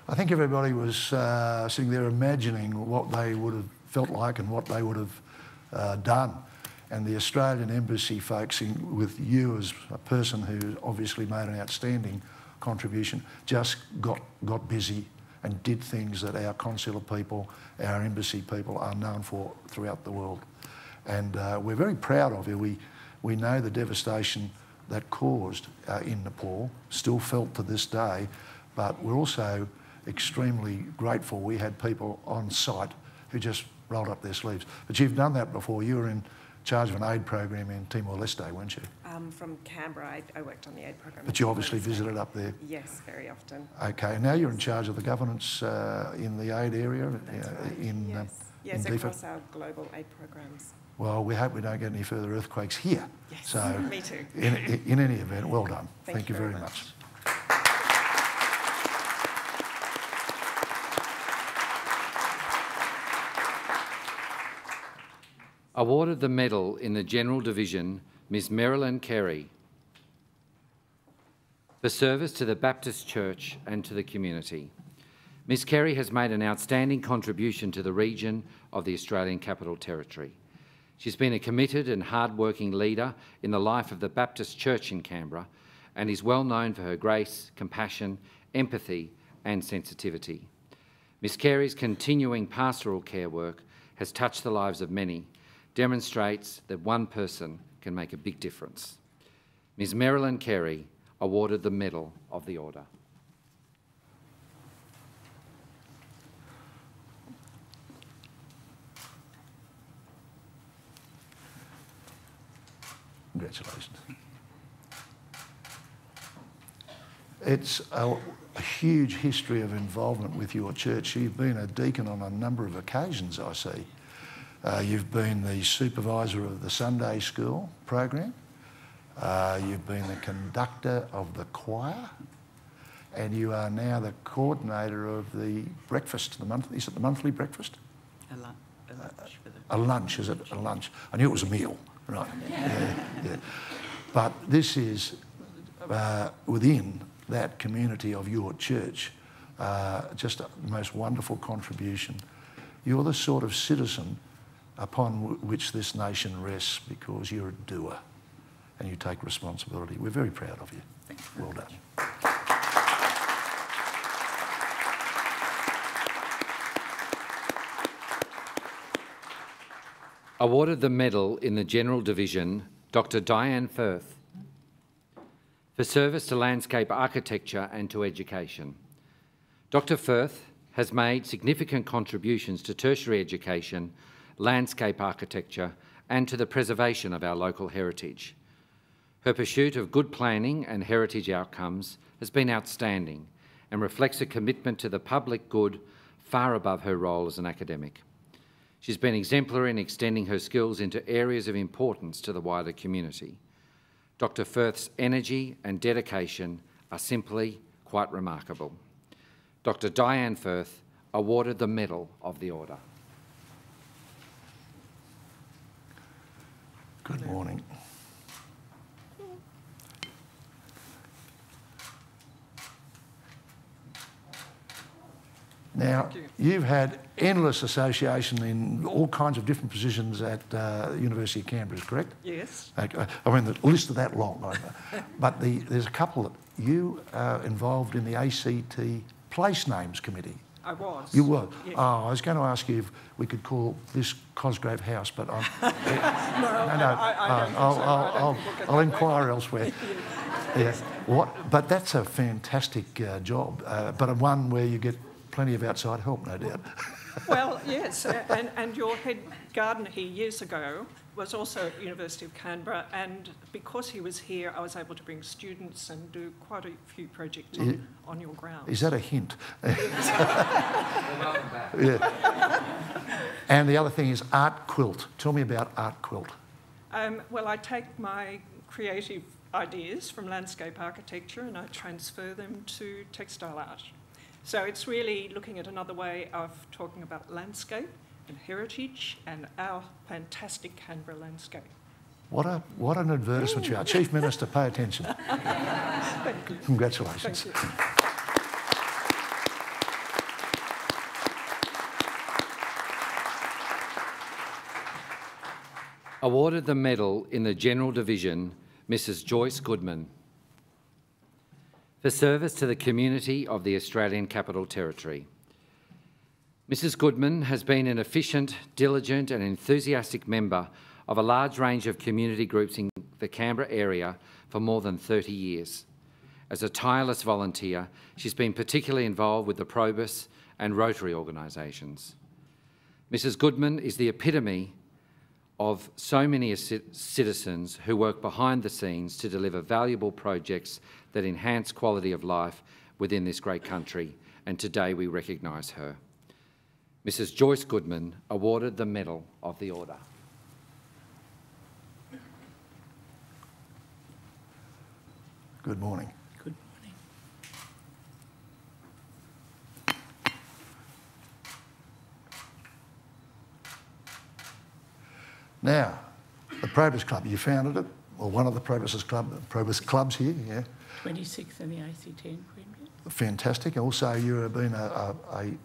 I think everybody was sitting there imagining what they would have felt like and what they would have done. And the Australian Embassy folks, with you as a person who obviously made an outstanding contribution, just got busy and did things that our consular people, our embassy people are known for throughout the world. And we're very proud of you. We know the devastation that caused in Nepal, still felt to this day, but we're also extremely grateful we had people on site who just rolled up their sleeves. But you've done that before. You were in charge of an aid program in Timor-Leste, weren't you? From Canberra. I worked on the aid program. But you obviously visited up there. Yes, very often. Okay, now you're in charge of the governance in the aid area in Yes, DEFA. across our global aid programs. Well, we hope we don't get any further earthquakes here. Yes, So, me too. in any event, well done. Thank you very much. Awarded the medal in the General Division, Ms Marilyn Carey, for service to the Baptist Church and to the community. Ms Carey has made an outstanding contribution to the region of the Australian Capital Territory. She's been a committed and hard-working leader in the life of the Baptist Church in Canberra and is well known for her grace, compassion, empathy and sensitivity. Ms Carey's continuing pastoral care work has touched the lives of many, demonstrates that one person can make a big difference. Ms Marilyn Carey, awarded the Medal of the Order. Congratulations. It's a huge history of involvement with your church. You've been a deacon on a number of occasions, I see. You've been the supervisor of the Sunday school program. You've been the conductor of the choir. And you are now the coordinator of the breakfast, is it the monthly breakfast? A lunch for the... A lunch, is it? A lunch. I knew it was a meal, right. Yeah. But this is within that community of your church, just the most wonderful contribution. You're the sort of citizen upon which this nation rests because you're a doer and you take responsibility. We're very proud of you. Thank you. Well done. Awarded the medal in the General Division, Dr Diane Firth, for service to landscape architecture and to education. Dr Firth has made significant contributions to tertiary education, landscape architecture and to the preservation of our local heritage. Her pursuit of good planning and heritage outcomes has been outstanding and reflects a commitment to the public good far above her role as an academic. She's been exemplary in extending her skills into areas of importance to the wider community. Dr Firth's energy and dedication are simply quite remarkable. Dr Diane Firth, awarded the Medal of the Order. Good morning. Now, you've had endless association in all kinds of different positions at the University of Canberra, correct? Yes. Okay. I mean, the list of that long. But there's a couple that you are involved in the ACT Place Names Committee. I was. You were? Yes. Oh, I was going to ask you if we could call this Cosgrove House, but I'm... I'll inquire elsewhere. Yeah. But that's a fantastic job, but one where you get plenty of outside help, no doubt. Well, yes, and your head gardener here years ago was also at the University of Canberra, and because he was here, I was able to bring students and do quite a few projects on your grounds. Is that a hint? Yeah. And the other thing is art quilt. Tell me about art quilt. Well, I take my creative ideas from landscape architecture and I transfer them to textile art. So it's really looking at another way of talking about landscape and heritage and our fantastic Canberra landscape. What an advertisement you are. Chief Minister, pay attention. Thank you. Congratulations. Thank you. Awarded the medal in the General Division, Mrs Joyce Goodman, for service to the community of the Australian Capital Territory. Mrs Goodman has been an efficient, diligent and enthusiastic member of a large range of community groups in the Canberra area for more than 30 years. As a tireless volunteer, she's been particularly involved with the Probus and Rotary organisations. Mrs Goodman is the epitome of so many citizens who work behind the scenes to deliver valuable projects that enhance quality of life within this great country, and today we recognise her. Mrs. Joyce Goodman, awarded the Medal of the Order. Good morning. Good morning. Now, the Probus Club, you founded it, or one of the Probus clubs here, yeah? 26th and the ACT in Queanbeyan. Fantastic. Also, you have been a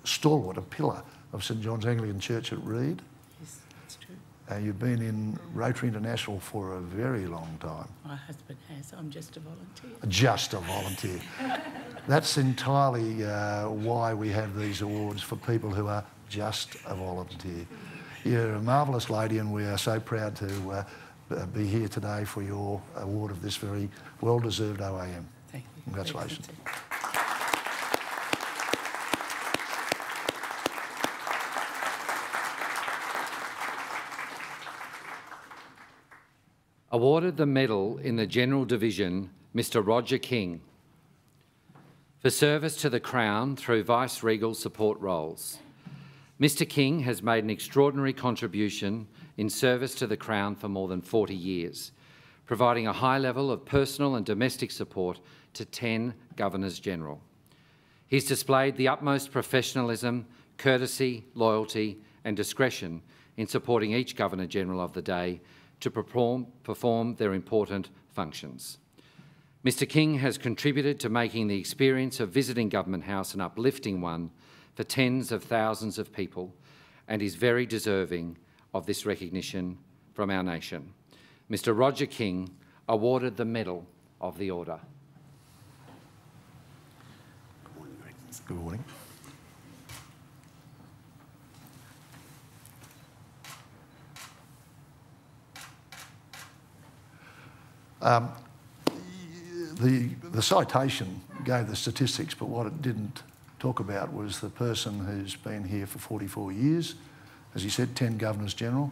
stalwart, a pillar of St John's Anglican Church at Reed. Yes, that's true. You've been in Rotary International for a very long time. My husband has. I'm just a volunteer. Just a volunteer. That's entirely why we have these awards for people who are just a volunteer. You're a marvellous lady, and we are so proud to be here today for your award of this very well-deserved OAM. Thank you. Congratulations. Awarded the medal in the General Division, Mr. Roger King, for service to the Crown through vice-regal support roles. Mr. King has made an extraordinary contribution in service to the Crown for more than 40 years, providing a high level of personal and domestic support to 10 Governors-General. He's displayed the utmost professionalism, courtesy, loyalty and discretion in supporting each Governor-General of the day to perform their important functions. Mr. King has contributed to making the experience of visiting Government House an uplifting one for tens of thousands of people, and is very deserving of this recognition from our nation. Mr. Roger King, awarded the Medal of the Order. Good morning, Greg. Good morning. The citation gave the statistics, but what it didn't talk about was the person who's been here for 44 years. As you said, 10 Governors-General.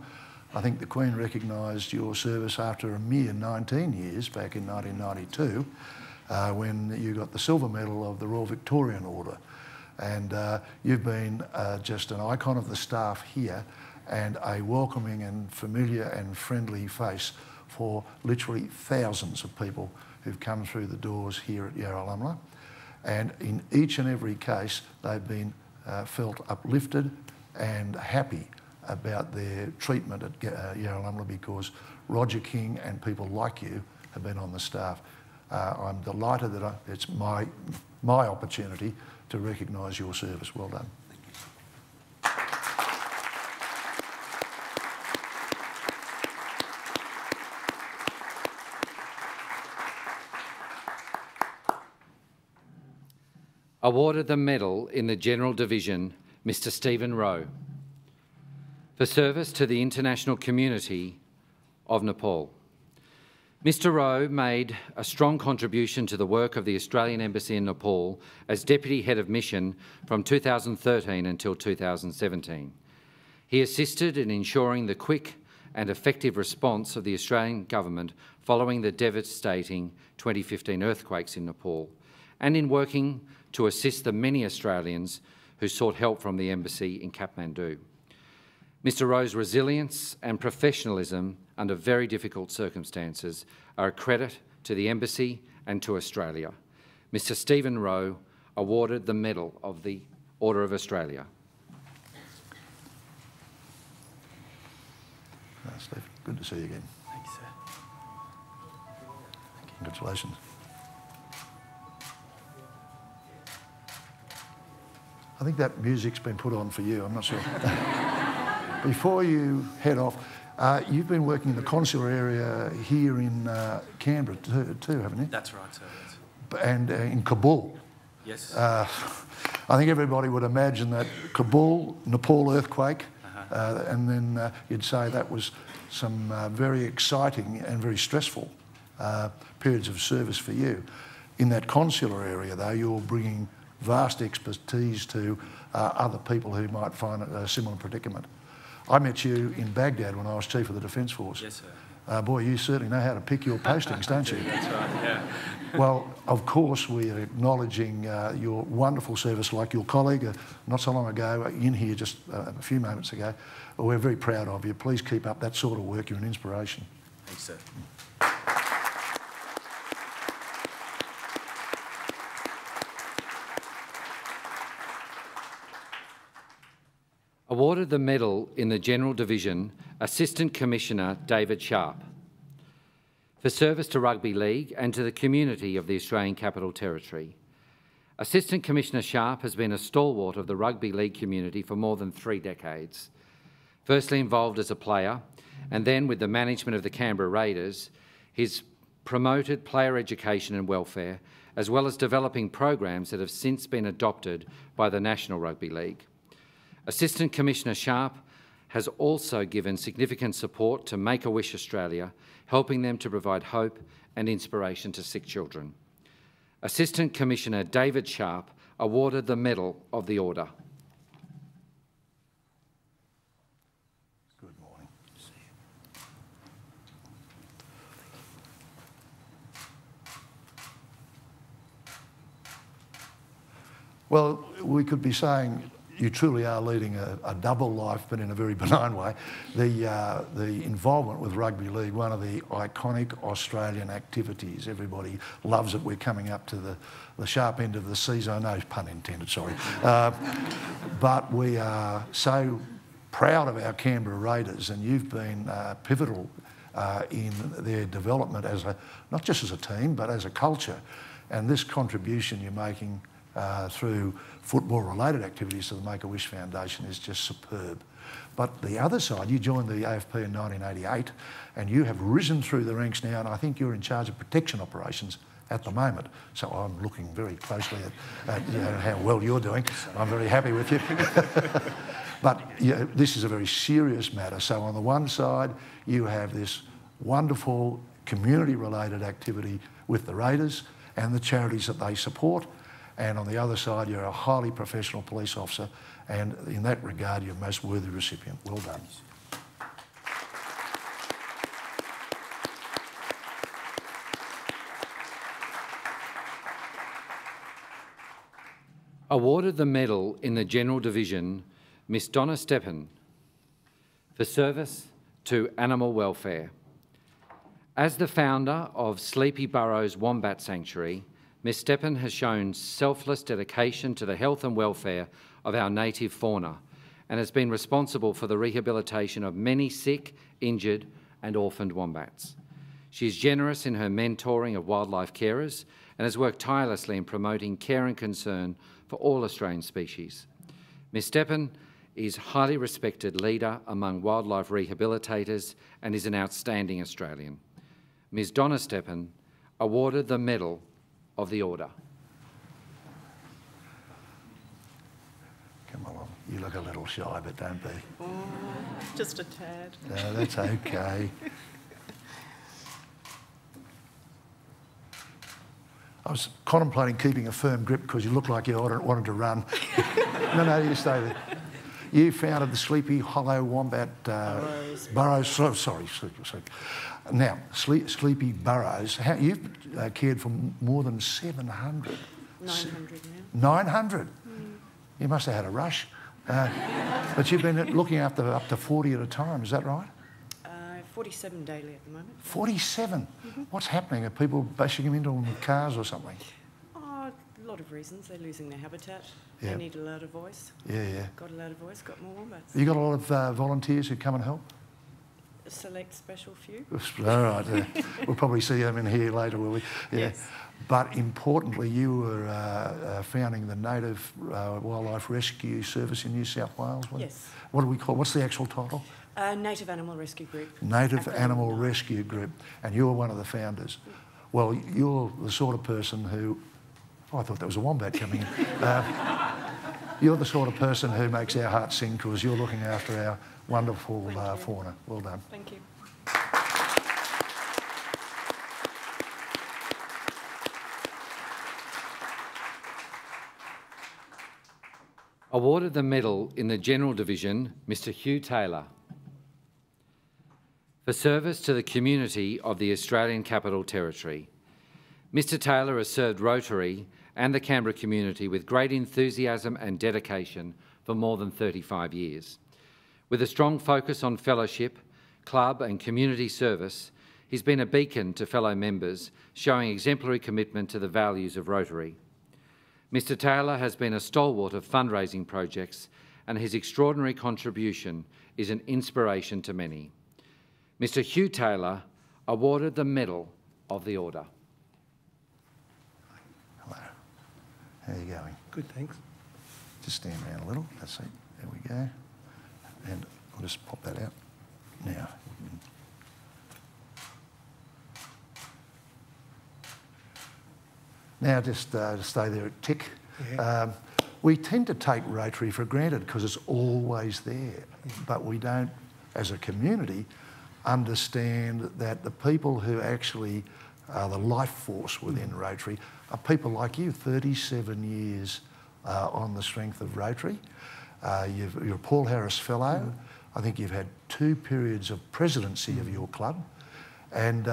I think the Queen recognised your service after a mere 19 years, back in 1992, when you got the Silver Medal of the Royal Victorian Order. And you've been just an icon of the staff here, and a welcoming and familiar and friendly face for literally thousands of people who've come through the doors here at Yarralumla. And in each and every case, they've been felt uplifted and happy about their treatment at Yarralumla, because Roger King and people like you have been on the staff. I'm delighted that it's my opportunity to recognise your service. Well done. Awarded the medal in the General Division, Mr. Stephen Rowe, for service to the international community of Nepal. Mr. Rowe made a strong contribution to the work of the Australian Embassy in Nepal as Deputy Head of Mission from 2013 until 2017. He assisted in ensuring the quick and effective response of the Australian Government following the devastating 2015 earthquakes in Nepal, and in working to assist the many Australians who sought help from the Embassy in Kathmandu. Mr. Rowe's resilience and professionalism under very difficult circumstances are a credit to the Embassy and to Australia. Mr. Stephen Rowe, awarded the Medal of the Order of Australia. Stephen, good to see you again. Thank you, sir. Congratulations. I think that music's been put on for you, I'm not sure. Before you head off, you've been working in the consular area here in Canberra too, haven't you? That's right, sir. And in Kabul. Yes. I think everybody would imagine that Kabul, Nepal earthquake, and then you'd say that was some very exciting and very stressful periods of service for you. In that consular area, though, you're bringing vast expertise to other people who might find a similar predicament. I met you in Baghdad when I was Chief of the Defence Force. Yes, sir. Boy, you certainly know how to pick your postings, don't you? That's right, yeah. Well, of course, we are acknowledging your wonderful service, like your colleague not so long ago, in here just a few moments ago. We're very proud of you. Please keep up that sort of work. You're an inspiration. Thanks, sir. Awarded the medal in the General Division, Assistant Commissioner David Sharp, for service to Rugby League and to the community of the Australian Capital Territory. Assistant Commissioner Sharp has been a stalwart of the rugby league community for more than 3 decades. Firstly involved as a player, and then with the management of the Canberra Raiders, he's promoted player education and welfare, as well as developing programs that have since been adopted by the National Rugby League. Assistant Commissioner Sharp has also given significant support to Make-A-Wish Australia, helping them to provide hope and inspiration to sick children. Assistant Commissioner David Sharp awarded the Medal of the Order. Good morning. Well, we could be saying you truly are leading a double life, but in a very benign way. The involvement with rugby league, one of the iconic Australian activities. Everybody loves it. We're coming up to the sharp end of the season. No pun intended, sorry. But we are so proud of our Canberra Raiders, and you've been pivotal in their development as not just as a team, but as a culture. And this contribution you're making through football-related activities to the Make-A-Wish Foundation is just superb. But the other side, you joined the AFP in 1988, and you have risen through the ranks now, and I think you're in charge of protection operations at the moment. So I'm looking very closely at you know, how well you're doing. I'm very happy with you. But you know, this is a very serious matter. So on the one side, you have this wonderful community-related activity with the Raiders and the charities that they support. And on the other side, you're a highly professional police officer, and in that regard, you're a most worthy recipient. Well done. Awarded the medal in the General Division, Miss Donna Steppen, for service to animal welfare. As the founder of Sleepy Burrows Wombat Sanctuary, Ms Steppen has shown selfless dedication to the health and welfare of our native fauna and has been responsible for the rehabilitation of many sick, injured and orphaned wombats. She is generous in her mentoring of wildlife carers and has worked tirelessly in promoting care and concern for all Australian species. Ms Steppen is a highly respected leader among wildlife rehabilitators and is an outstanding Australian. Ms Donna Steppen awarded the Medal of the Order. Come along. You look a little shy, but don't be. Oh, just a tad. No, that's okay. I was contemplating keeping a firm grip because you look like you wanted to run. No, you stay there. You founded the Sleepy Hollow Wombat Burrows. Sorry. Now, Sleepy Burrows. You've cared for more than 700. 900 now. 900. You must have had a rush. But you've been looking after up to 40 at a time. Is that right? 47 daily at the moment. 47. What's happening? Are people bashing them into them with cars or something? Oh, a lot of reasons. They're losing their habitat. Yeah. They need a louder voice. Yeah. Got a louder voice, got more wombats. You got a lot of volunteers who come and help? A select special few. All right. We'll probably see them in here later, will we? Yeah. Yes. But importantly, you were founding the Native Wildlife Rescue Service in New South Wales. Yes. What do we call? What's the actual title? Native Animal Rescue Group. Native Animal Rescue Group, and you're one of the founders. Well, you're the sort of person who... Oh, I thought that was a wombat coming in. You're the sort of person who makes our hearts sing because you're looking after our wonderful fauna. Well done. Thank you. Awarded the medal in the General Division, Mr Hugh Taylor, For service to the community of the Australian Capital Territory. Mr Taylor has served Rotary and the Canberra community with great enthusiasm and dedication for more than 35 years. With a strong focus on fellowship, club and community service, he's been a beacon to fellow members, showing exemplary commitment to the values of Rotary. Mr Taylor has been a stalwart of fundraising projects, and his extraordinary contribution is an inspiration to many. Mr Hugh Taylor awarded the Medal of the Order. Hello. How are you going? Good, thanks. Just stand around a little. That's it. There we go. And I'll just pop that out now. Now just to stay there at tick. Yeah. We tend to take Rotary for granted because it's always there, but we don't, as a community, understand that the people who actually are the life force within Rotary are people like you, 37 years on the strength of Rotary. You're a Paul Harris Fellow. I think you've had 2 periods of presidency of your club. And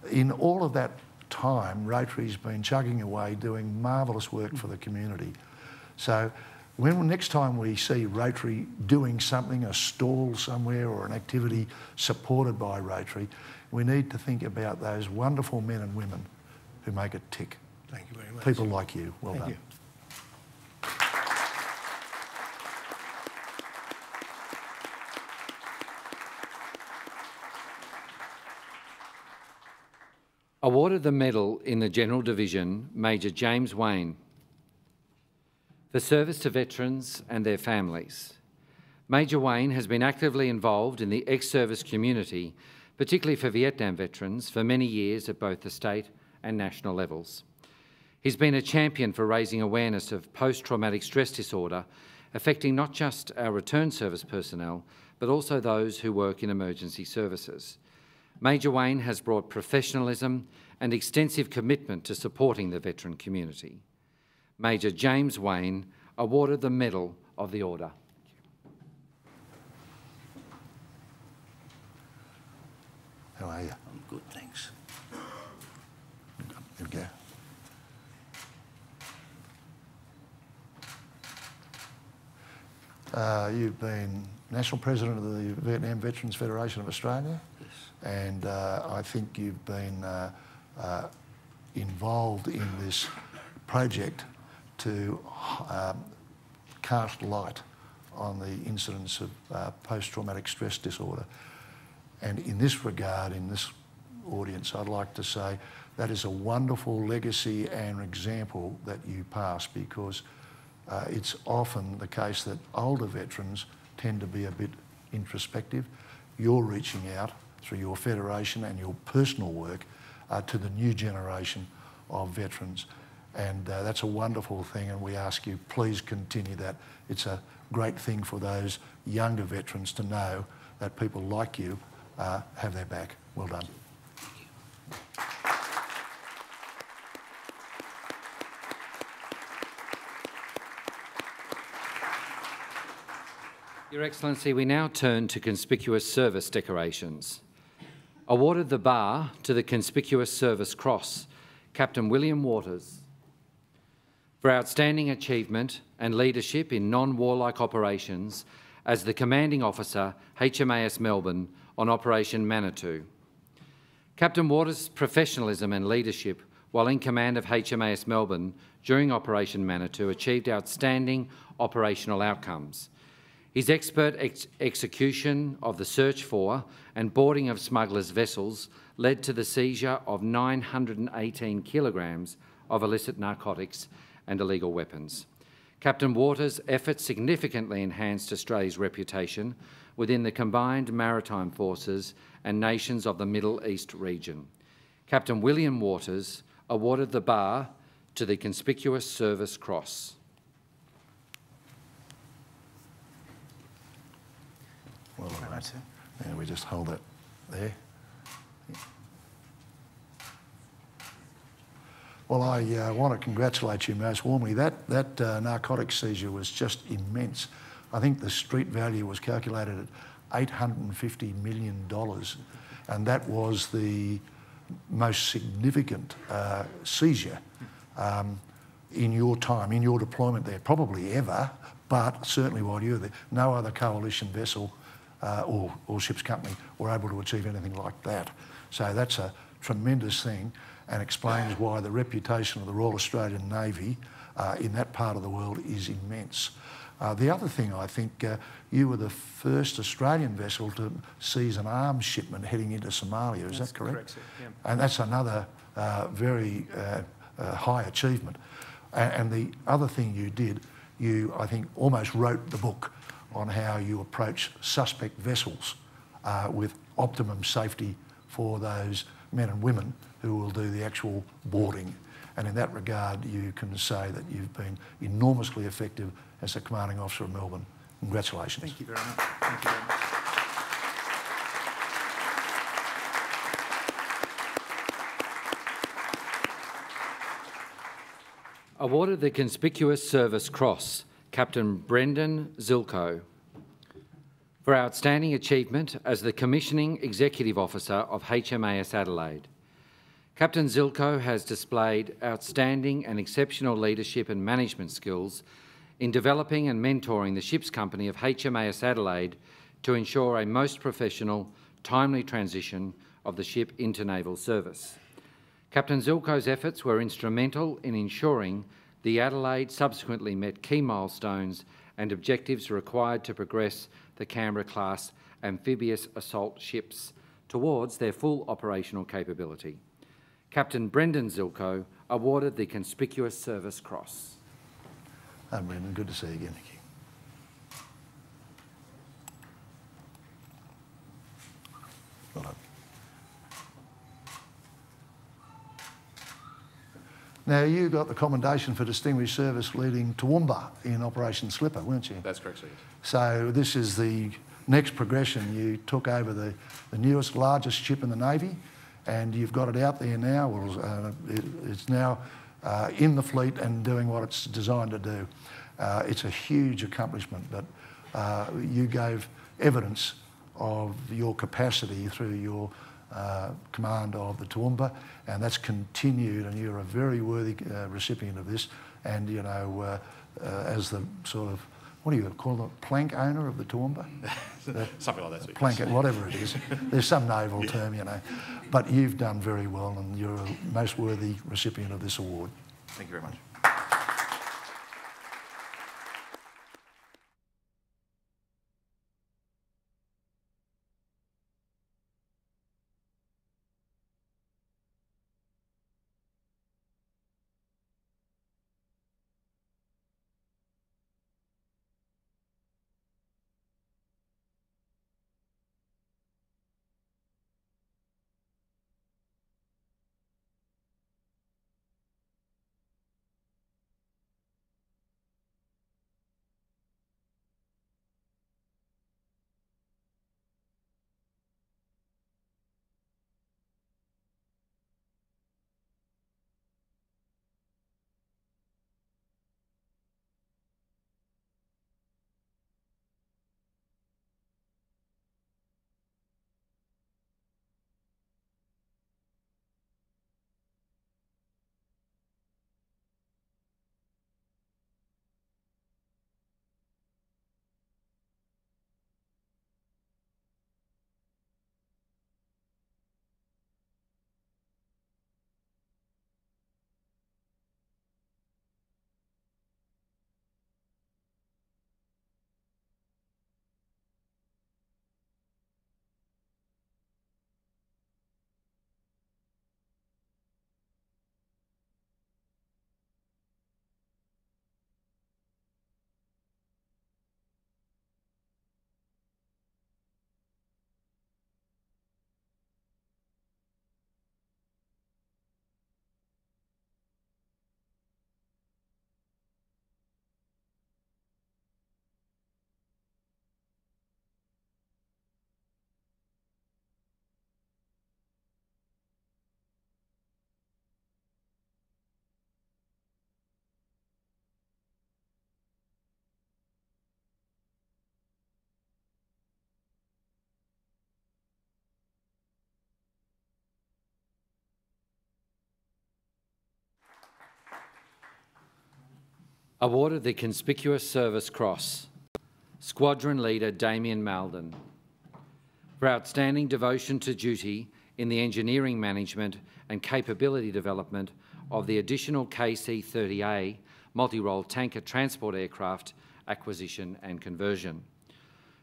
in all of that time, Rotary's been chugging away doing marvellous work for the community. So when next time we see Rotary doing something, a stall somewhere or an activity supported by Rotary, we need to think about those wonderful men and women who make it tick. Thank you very much. People like you. Well Thank done. you. Awarded the medal in the General Division, Major James Wayne. For service to veterans and their families. Major Wayne has been actively involved in the ex-service community, particularly for Vietnam veterans, for many years at both the state and national levels. He's been a champion for raising awareness of post-traumatic stress disorder, affecting not just our return service personnel, but also those who work in emergency services. Major Wayne has brought professionalism and extensive commitment to supporting the veteran community. Major James Wayne awarded the Medal of the Order. How are you? I'm good, thanks. There we go. You've been National President of the Vietnam Veterans Federation of Australia. Yes. And I think you've been involved in this project to cast light on the incidence of post-traumatic stress disorder. And in this regard, in this audience, I'd like to say that is a wonderful legacy and example that you pass, because it's often the case that older veterans tend to be a bit introspective. You're reaching out through your federation and your personal work to the new generation of veterans. And that's a wonderful thing, and we ask you, please continue that. It's a great thing for those younger veterans to know that people like you have their back. Well done. Your Excellency, we now turn to Conspicuous Service Decorations. Awarded the bar to the Conspicuous Service Cross, Captain William Waters, for outstanding achievement and leadership in non-warlike operations as the Commanding Officer, HMAS Melbourne, on Operation Manitou. Captain Waters' professionalism and leadership while in command of HMAS Melbourne during Operation Manitou achieved outstanding operational outcomes. His expert execution of the search for and boarding of smugglers' vessels led to the seizure of 918 kilograms of illicit narcotics and illegal weapons. Captain Waters' efforts significantly enhanced Australia's reputation within the combined maritime forces and nations of the Middle East region. Captain William Waters awarded the bar to the Conspicuous Service Cross. Well done, mate. And we just hold that there. Well, I want to congratulate you most warmly. That narcotics seizure was just immense. I think the street value was calculated at $850 million. and that was the most significant seizure in your time, in your deployment there, probably ever, but certainly while you were there. No other coalition vessel or ship's company were able to achieve anything like that. So that's a tremendous thing and explains why the reputation of the Royal Australian Navy in that part of the world is immense. The other thing, I think, you were the first Australian vessel to seize an arms shipment heading into Somalia, is that correct? Correct, sir. Yeah. And that's another very high achievement. And the other thing you did, you, I think, almost wrote the book on how you approach suspect vessels with optimum safety for those men and women who will do the actual boarding. And in that regard, you can say that you've been enormously effective as a commanding officer of Melbourne. Congratulations. Thank you very much. Thank you very much. Awarded the Conspicuous Service Cross, Captain Brendan Zilko, for outstanding achievement as the Commissioning Executive Officer of HMAS Adelaide. Captain Zilko has displayed outstanding and exceptional leadership and management skills in developing and mentoring the ship's company of HMAS Adelaide to ensure a most professional, timely transition of the ship into naval service. Captain Zilko's efforts were instrumental in ensuring the Adelaide subsequently met key milestones and objectives required to progress the Canberra-class amphibious assault ships towards their full operational capability. Captain Brendan Zilko awarded the Conspicuous Service Cross. Brendan, good to see you again. Thank you. Well done. Now, you got the commendation for distinguished service leading Toowoomba in Operation Slipper, weren't you? That's correct, sir. So this is the next progression. You took over the newest, largest ship in the Navy, and you've got it out there now. Well, it's now in the fleet and doing what it's designed to do. It's a huge accomplishment, but you gave evidence of your capacity through your command of the Toowoomba, and that's continued, and you're a very worthy recipient of this. And, you know, as the sort of, what do you call it, plank owner of the Toowoomba? Something like that, sir. Plank, whatever it is. There's some naval term, you know. But you've done very well, and you're a most worthy recipient of this award. Thank you very much. Awarded the Conspicuous Service Cross, Squadron Leader Damien Malden, for outstanding devotion to duty in the engineering management and capability development of the additional KC-30A multi-role tanker transport aircraft acquisition and conversion.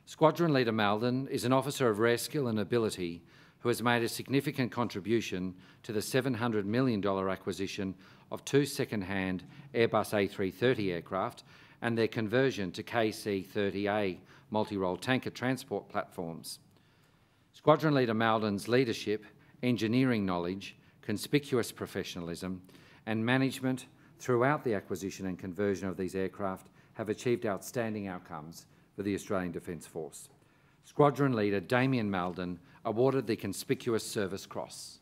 Squadron Leader Malden is an officer of rare skill and ability who has made a significant contribution to the $700 million acquisition of 2 second-hand Airbus A330 aircraft and their conversion to KC-30A multi-role tanker transport platforms. Squadron Leader Malden's leadership, engineering knowledge, conspicuous professionalism and management throughout the acquisition and conversion of these aircraft have achieved outstanding outcomes for the Australian Defence Force. Squadron Leader Damien Malden awarded the Conspicuous Service Cross.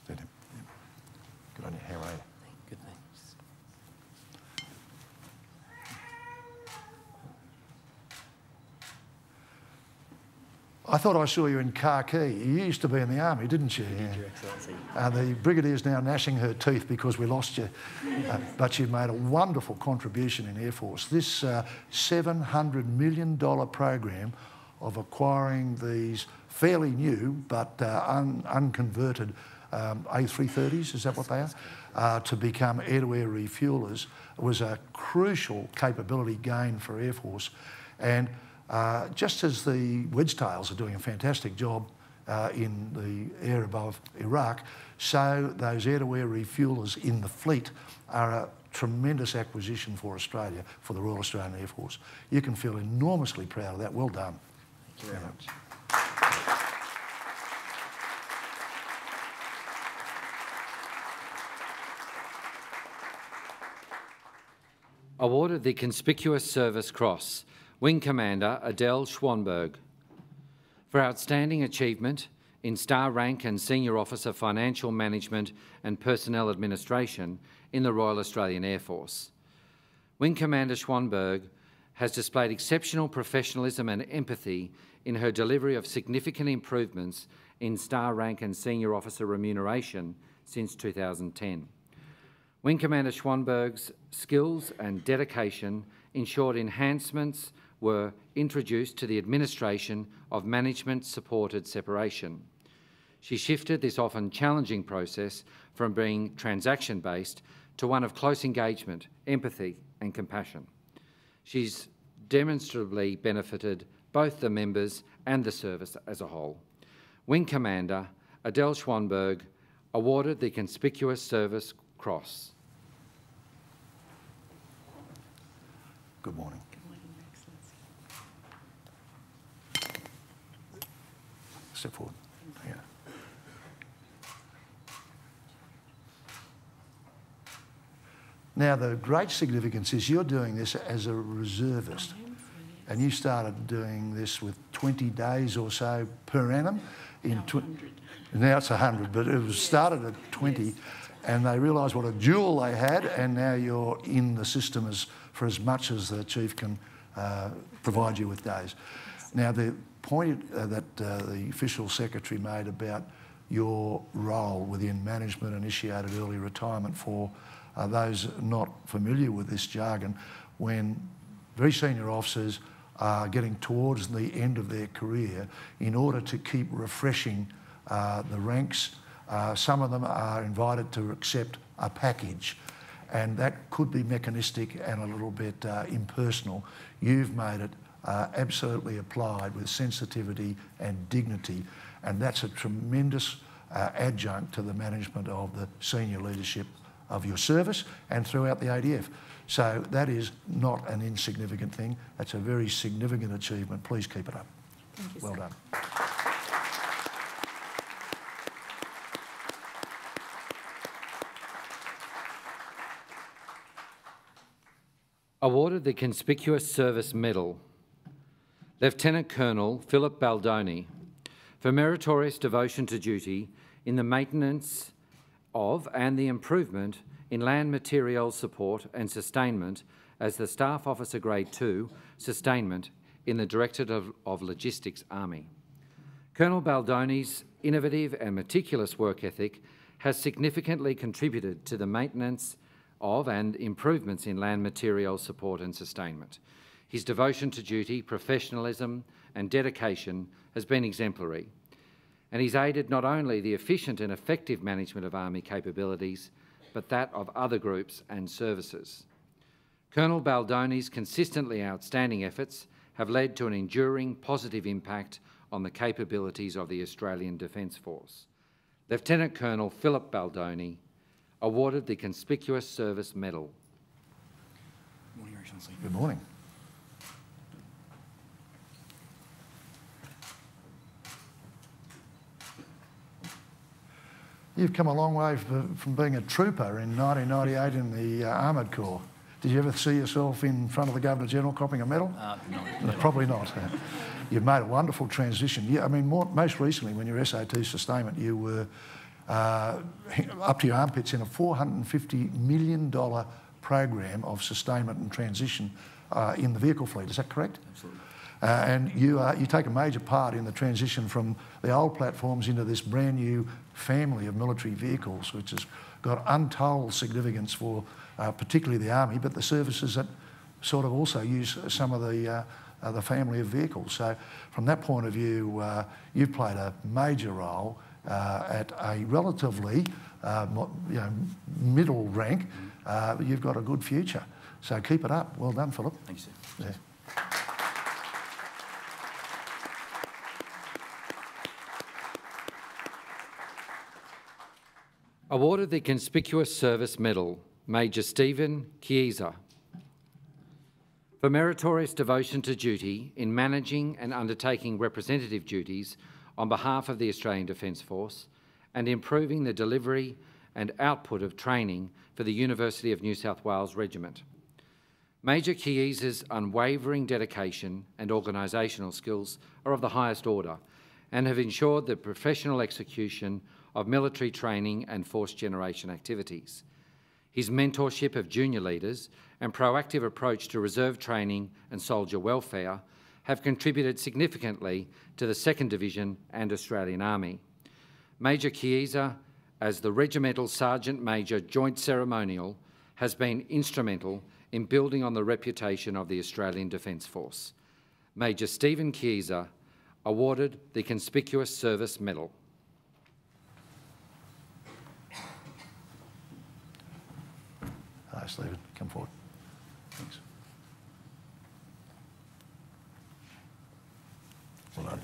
Good on you. How are you? Good, thanks. I thought I saw you in khaki. You used to be in the army, didn't you? Did, Your Excellency. The Brigadier's now gnashing her teeth because we lost you. But you've made a wonderful contribution in Air Force. This $700 million program of acquiring these fairly new but unconverted A330s, is that what they are? To become air-to-air refuelers was a crucial capability gain for Air Force. And just as the Wedgetails are doing a fantastic job in the air above Iraq, so those air-to-air refuelers in the fleet are a tremendous acquisition for Australia, for the Royal Australian Air Force. You can feel enormously proud of that. Well done. Thank you very much. Awarded the Conspicuous Service Cross, Wing Commander Adele Schwanberg, for outstanding achievement in Star Rank and Senior Officer Financial Management and Personnel Administration in the Royal Australian Air Force. Wing Commander Schwanberg has displayed exceptional professionalism and empathy in her delivery of significant improvements in Star Rank and Senior Officer remuneration since 2010. Wing Commander Schwanberg's skills and dedication ensured enhancements were introduced to the administration of management-supported separation. She shifted this often challenging process from being transaction-based to one of close engagement, empathy and compassion. She's demonstrably benefited both the members and the service as a whole. Wing Commander Adele Schwanberg awarded the Conspicuous Service Cross. Good morning. Good morning, Your Excellency. Step forward. Yeah. Now, the great significance is you're doing this as a reservist, and you started doing this with 20 days or so per annum. Now it's 100, but it was started at 20, yes, and they realised what a jewel they had, and now you're in the system for as much as the Chief can provide you with days. Now, the point that the Official Secretary made about your role within management initiated early retirement for those not familiar with this jargon, when very senior officers are getting towards the end of their career, in order to keep refreshing the ranks, some of them are invited to accept a package, and that could be mechanistic and a little bit impersonal. You've made it absolutely applied with sensitivity and dignity, and that's a tremendous adjunct to the management of the senior leadership of your service and throughout the ADF. So that is not an insignificant thing. That's a very significant achievement. Please keep it up. Thank you, well sir. done. Awarded the Conspicuous Service Medal, Lieutenant Colonel Philip Baldoni, for meritorious devotion to duty in the maintenance of and the improvement in land materials support and sustainment as the Staff Officer Grade 2 Sustainment in the Directorate of Logistics Army. Colonel Baldoni's innovative and meticulous work ethic has significantly contributed to the maintenance of and improvements in land material support and sustainment. His devotion to duty, professionalism and dedication has been exemplary, and he's aided not only the efficient and effective management of Army capabilities, but that of other groups and services. Colonel Baldoni's consistently outstanding efforts have led to an enduring positive impact on the capabilities of the Australian Defence Force. Lieutenant Colonel Philip Baldoni, awarded the Conspicuous Service Medal. Good morning, Your Excellency. Good morning. You've come a long way from being a trooper in 1998 in the Armoured Corps. Did you ever see yourself in front of the Governor-General copping a medal? No. Probably not. You've made a wonderful transition. Yeah, I mean, most recently when you were SAT sustainment, you were up to your armpits in a $450 million program of sustainment and transition in the vehicle fleet. Is that correct? Absolutely. And you take a major part in the transition from the old platforms into this brand new family of military vehicles, which has got untold significance for particularly the Army, but the services that sort of also use some of the family of vehicles. So from that point of view, you've played a major role at a relatively middle rank. You've got a good future. So keep it up. Well done, Philip. Thank you, sir. Yeah. Awarded the Conspicuous Service Medal, Major Stephen Chiesa, for meritorious devotion to duty in managing and undertaking representative duties on behalf of the Australian Defence Force and improving the delivery and output of training for the University of New South Wales Regiment. Major Chiesa's unwavering dedication and organisational skills are of the highest order and have ensured the professional execution of military training and force generation activities. His mentorship of junior leaders and proactive approach to reserve training and soldier welfare have contributed significantly to the 2nd Division and Australian Army. Major Chiesa, as the Regimental Sergeant Major Joint Ceremonial, has been instrumental in building on the reputation of the Australian Defence Force. Major Stephen Chiesa, awarded the Conspicuous Service Medal. Hi, Stephen. Come forward. Thanks. Well done.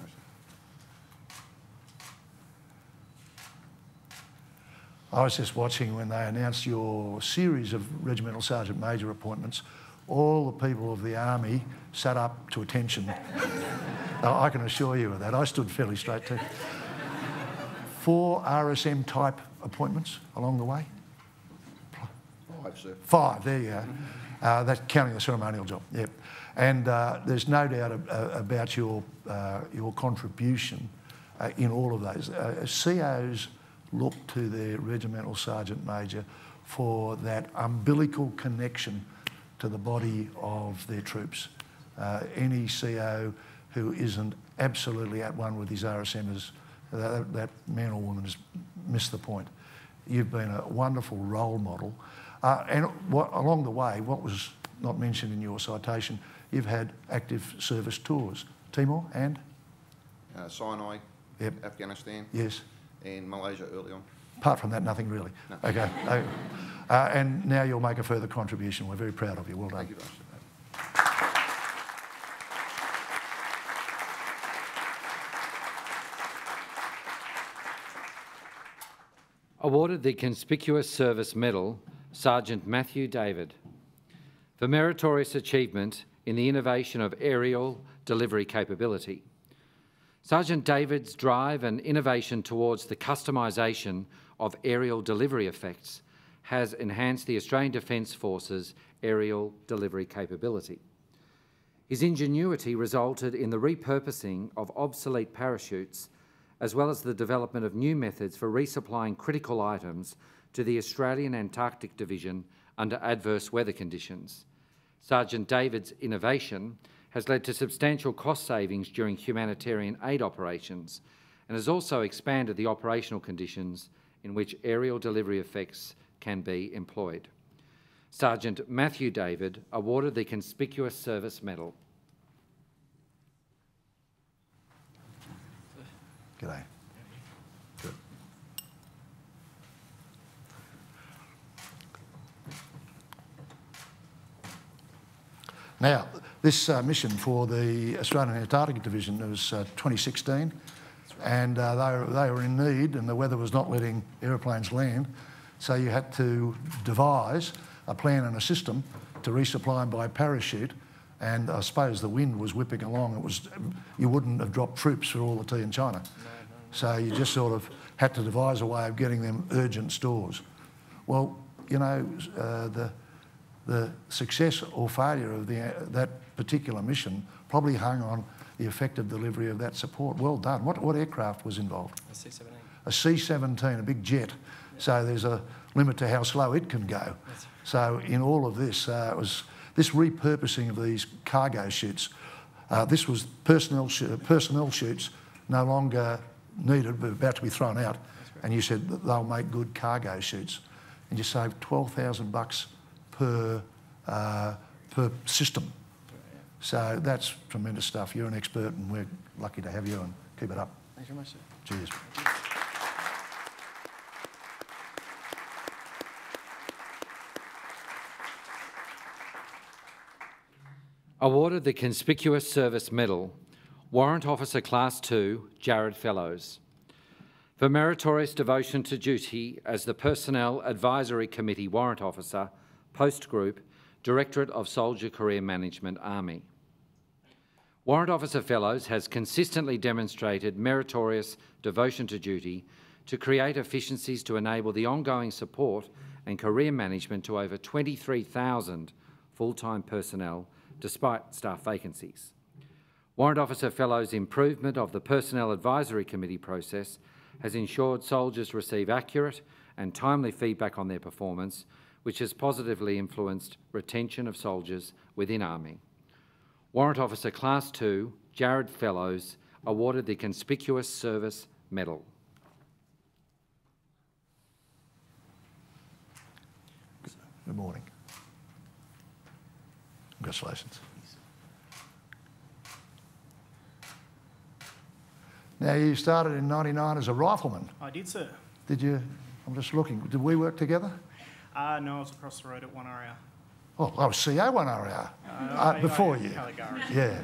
I was just watching when they announced your series of Regimental Sergeant Major appointments. All the people of the Army sat up to attention. I can assure you of that. I stood fairly straight too. 4 RSM type appointments along the way. 5, sir. 5, there you go. That's counting the ceremonial job, yep. And there's no doubt about your contribution in all of those. COs look to their Regimental Sergeant Major for that umbilical connection to the body of their troops. Any CO who isn't absolutely at one with his RSM, that man or woman has missed the point. You've been a wonderful role model. And along the way, what was not mentioned in your citation, you've had active service tours. Timor and? Sinai, yep. Afghanistan. Yes. And Malaysia early on. Apart from that, nothing really. No. Okay. And now you'll make a further contribution. We're very proud of you. Well done. Thank you, Vice. Awarded the Conspicuous Service Medal, Sergeant Matthew David, for meritorious achievement in the innovation of aerial delivery capability. Sergeant David's drive and innovation towards the customisation of aerial delivery effects has enhanced the Australian Defence Force's aerial delivery capability. His ingenuity resulted in the repurposing of obsolete parachutes, as well as the development of new methods for resupplying critical items to the Australian Antarctic Division under adverse weather conditions. Sergeant David's innovation has led to substantial cost savings during humanitarian aid operations and has also expanded the operational conditions in which aerial delivery effects can be employed. Sergeant Matthew David awarded the Conspicuous Service Medal. G'day. Good. Now, this mission for the Australian Antarctica Division was 2016, and they were in need, and the weather was not letting aeroplanes land, so you had to devise a plan and a system to resupply them by parachute. And I suppose the wind was whipping along. You wouldn't have dropped troops for all the tea in China. So you just sort of had to devise a way of getting them urgent stores. Well, you know, the success or failure of that particular mission probably hung on the effective delivery of that support. Well done. What aircraft was involved? A C-17. A C-17, a big jet. So there's a limit to how slow it can go. So in all of this, it was this repurposing of these cargo chutes. This was personnel chutes no longer needed, but about to be thrown out. And you said that they'll make good cargo chutes. And you saved $12,000 per system. So that's tremendous stuff. You're an expert, and we're lucky to have you, and keep it up. Thanks very much, sir. Cheers. Awarded the Conspicuous Service Medal, Warrant Officer Class 2, Jared Fellows. For meritorious devotion to duty as the Personnel Advisory Committee Warrant Officer, Post Group, Directorate of Soldier Career Management, Army. Warrant Officer Fellows has consistently demonstrated meritorious devotion to duty to create efficiencies to enable the ongoing support and career management to over 23,000 full-time personnel despite staff vacancies. Warrant Officer Fellows' improvement of the Personnel Advisory Committee process has ensured soldiers receive accurate and timely feedback on their performance, which has positively influenced retention of soldiers within Army. Warrant Officer Class 2, Jared Fellows, awarded the Conspicuous Service Medal. Good morning. Congratulations. Now, you started in '99 as a rifleman. I did, sir. Did you? I'm just looking. Did we work together? No, I was across the road at 1RA. Oh, I was CO 1RA before you. Yeah.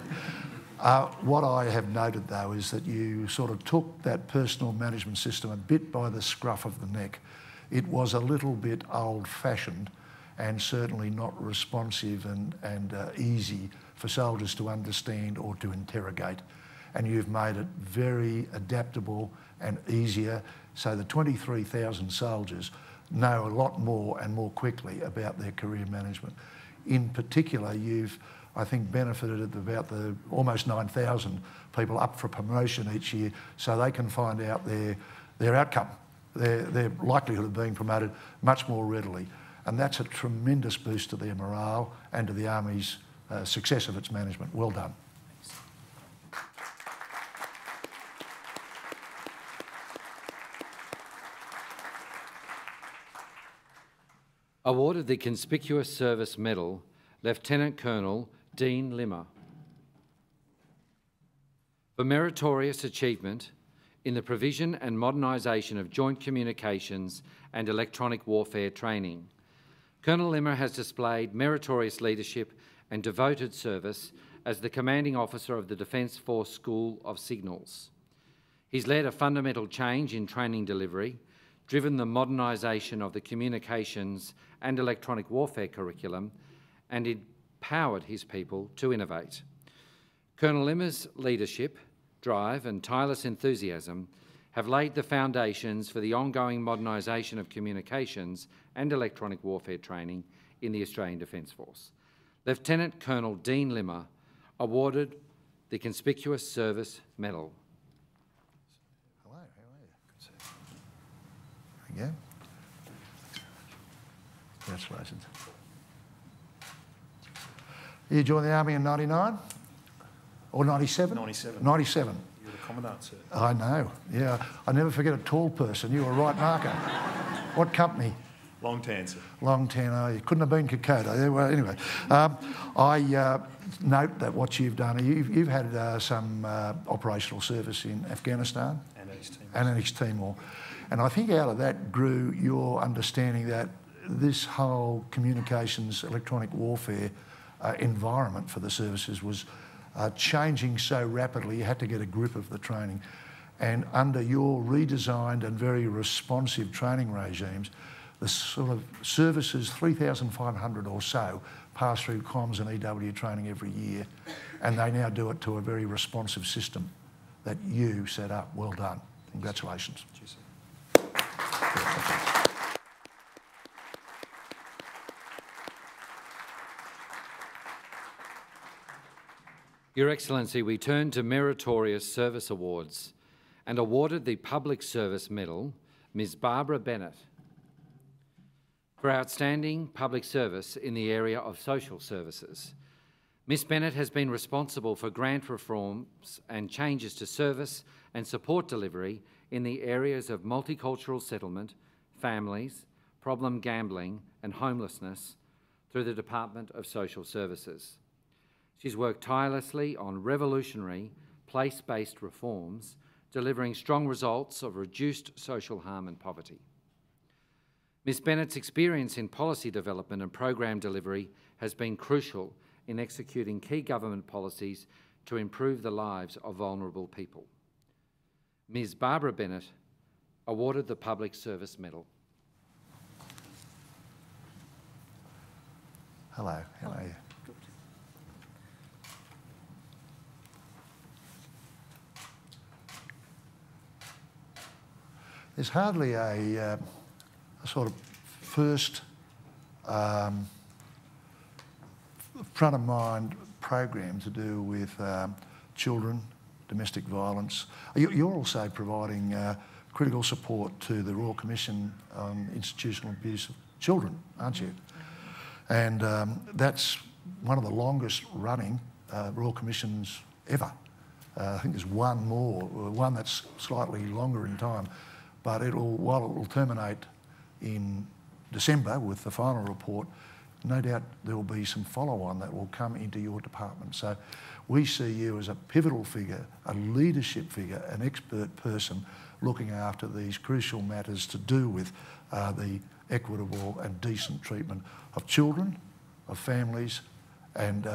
What I have noted, though, is that you sort of took that personal management system a bit by the scruff of the neck. It was a little bit old-fashioned and certainly not responsive and easy for soldiers to understand or to interrogate. And you've made it very adaptable and easier, so the 23,000 soldiers know a lot more and more quickly about their career management. In particular, you've, I think, benefited about the almost 9,000 people up for promotion each year, so they can find out their outcome, their likelihood of being promoted much more readily. And that's a tremendous boost to their morale and to the Army's success of its management. Well done. Awarded the Conspicuous Service Medal, Lieutenant Colonel Dean Limmer. For meritorious achievement in the provision and modernisation of joint communications and electronic warfare training, Colonel Limmer has displayed meritorious leadership and devoted service as the Commanding Officer of the Defence Force School of Signals. He's led a fundamental change in training delivery, driven the modernisation of the communications and electronic warfare curriculum, and empowered his people to innovate. Colonel Limmer's leadership, drive and tireless enthusiasm have laid the foundations for the ongoing modernisation of communications and electronic warfare training in the Australian Defence Force. Lieutenant Colonel Dean Limmer awarded the Conspicuous Service Medal. Hello, how are you? Good to see you. Again. Congratulations. You joined the Army in '99 or '97? '97. '97. You're the Commodore, sir. I know, yeah. I never forget a tall person. You were a right marker. What company? Long tan, sir. Long tan, oh, you couldn't have been Kokoda. Well, anyway, I note that what you've done, you've had some operational service in Afghanistan and East Timor. And I think out of that grew your understanding that this whole communications, electronic warfare environment for the services was changing so rapidly, you had to get a grip of the training. And under your redesigned and very responsive training regimes, the sort of services, 3,500 or so, pass through comms and EW training every year, and they now do it to a very responsive system that you set up. Well done. Congratulations. Cheers, sir. Your Excellency, we turn to Meritorious Service Awards and awarded the Public Service Medal, Ms. Barbara Bennett, for outstanding public service in the area of social services. Ms. Bennett has been responsible for grant reforms and changes to service and support delivery in the areas of multicultural settlement, families, problem gambling and homelessness through the Department of Social Services. She's worked tirelessly on revolutionary place-based reforms, delivering strong results of reduced social harm and poverty. Ms. Bennett's experience in policy development and program delivery has been crucial in executing key government policies to improve the lives of vulnerable people. Ms. Barbara Bennett, awarded the Public Service Medal. Hello, how are you? There's hardly a sort of first front of mind program to do with children, domestic violence. You're also providing critical support to the Royal Commission on Institutional Abuse of Children, aren't you? And that's one of the longest running Royal Commissions ever. I think there's one more, one that's slightly longer in time, but while it will terminate in December with the final report, no doubt there will be some follow-on that will come into your department. So we see you as a pivotal figure, a leadership figure, an expert person looking after these crucial matters to do with the equitable and decent treatment of children, of families, and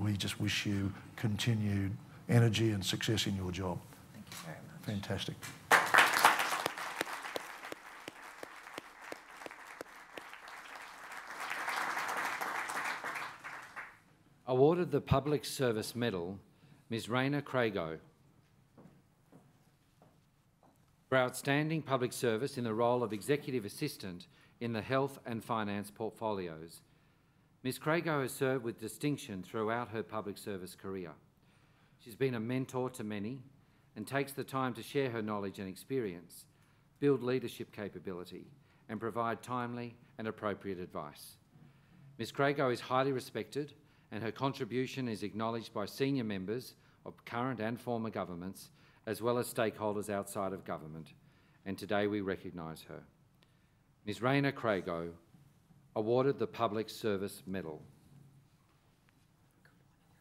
we just wish you continued energy and success in your job. Thank you very much. Fantastic. Awarded the Public Service Medal, Ms. Raina Crago, for outstanding public service in the role of Executive Assistant in the Health and Finance portfolios. Ms. Crago has served with distinction throughout her public service career. She's been a mentor to many and takes the time to share her knowledge and experience, build leadership capability, and provide timely and appropriate advice. Ms. Crago is highly respected, and her contribution is acknowledged by senior members of current and former governments, as well as stakeholders outside of government, and today we recognise her. Ms. Raina Crago, awarded the Public Service Medal.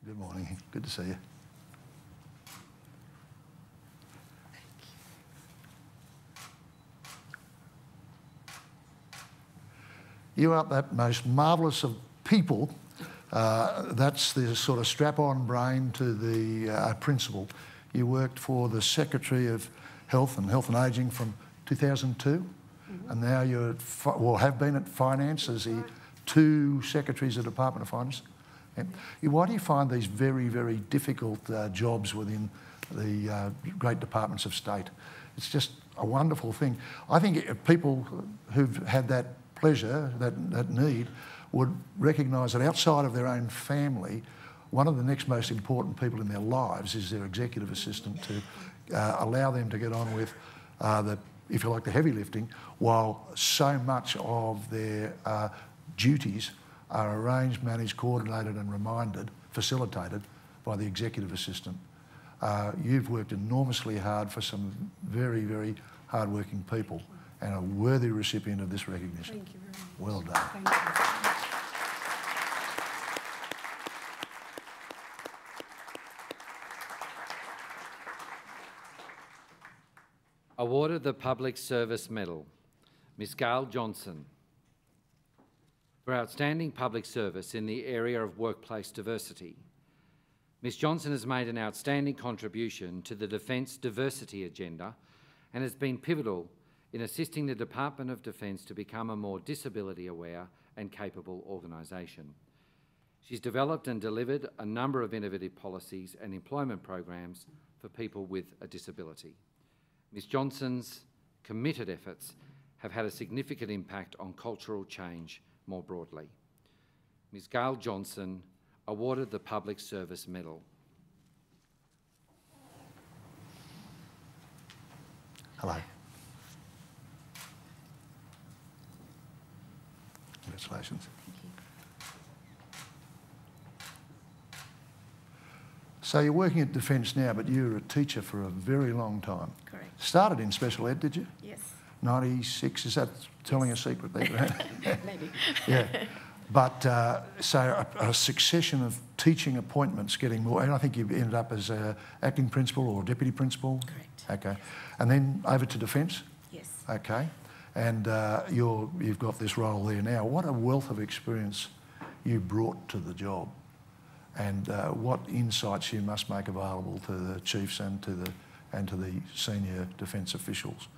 Good morning, good to see you. You are that most marvellous of people. That's the sort of strap-on brain to the principal. You worked for the Secretary of Health and Ageing from 2002, and now you're have been at Finance as the two secretaries of the Department of Finance. Why do you find these very, very difficult jobs within the great departments of state? It's just a wonderful thing. I think people who've had that pleasure, that need, would recognise that outside of their own family, one of the next most important people in their lives is their executive assistant to allow them to get on with if you like, the heavy lifting, while so much of their duties are arranged, managed, coordinated and facilitated by the executive assistant. You've worked enormously hard for some very, very hard-working people, and a worthy recipient of this recognition. Thank you very much. Well done. Thank you. Awarded the Public Service Medal, Ms Gail Johnson, for outstanding public service in the area of workplace diversity. Ms Johnson has made an outstanding contribution to the Defence diversity agenda and has been pivotal in assisting the Department of Defence to become a more disability-aware and capable organisation. She's developed and delivered a number of innovative policies and employment programs for people with a disability. Ms Johnson's committed efforts have had a significant impact on cultural change more broadly. Ms Gail Johnson, awarded the Public Service Medal. Hello. Congratulations. Thank you. So you're working at Defence now, but you were a teacher for a very long time. Correct. Started in special ed, did you? Yes. 96, is that telling a secret there? Maybe. Yeah. But so a succession of teaching appointments getting more, and I think you ended up as acting principal or deputy principal? Correct. Okay. And then over to Defence? Yes. Okay. And you've got this role there now. What a wealth of experience you brought to the job, and what insights you must make available to the chiefs and to the senior Defence officials.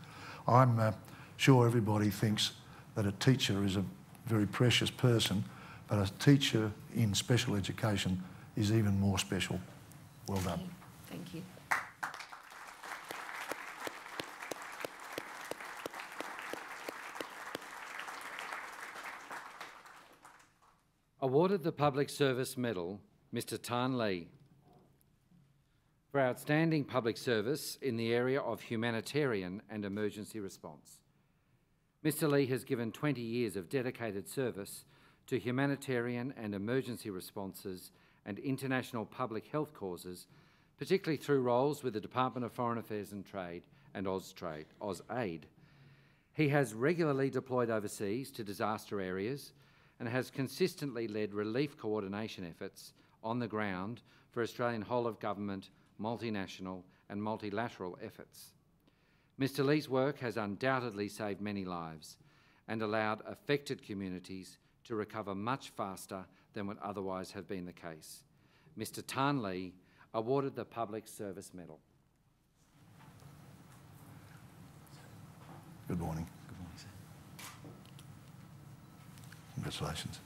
I'm sure everybody thinks that a teacher is a very precious person, but a teacher in special education is even more special. Well done. Thank you. Awarded the Public Service Medal, Mr Tan Lee, for outstanding public service in the area of humanitarian and emergency response. Mr Lee has given 20 years of dedicated service to humanitarian and emergency responses and international public health causes, particularly through roles with the Department of Foreign Affairs and Trade and AusAid. He has regularly deployed overseas to disaster areas and has consistently led relief coordination efforts on the ground for Australian whole-of-government, multinational and multilateral efforts. Mr Lee's work has undoubtedly saved many lives and allowed affected communities to recover much faster than would otherwise have been the case. Mr Tan Lee, awarded the Public Service Medal. Good morning. Good morning, sir. Congratulations.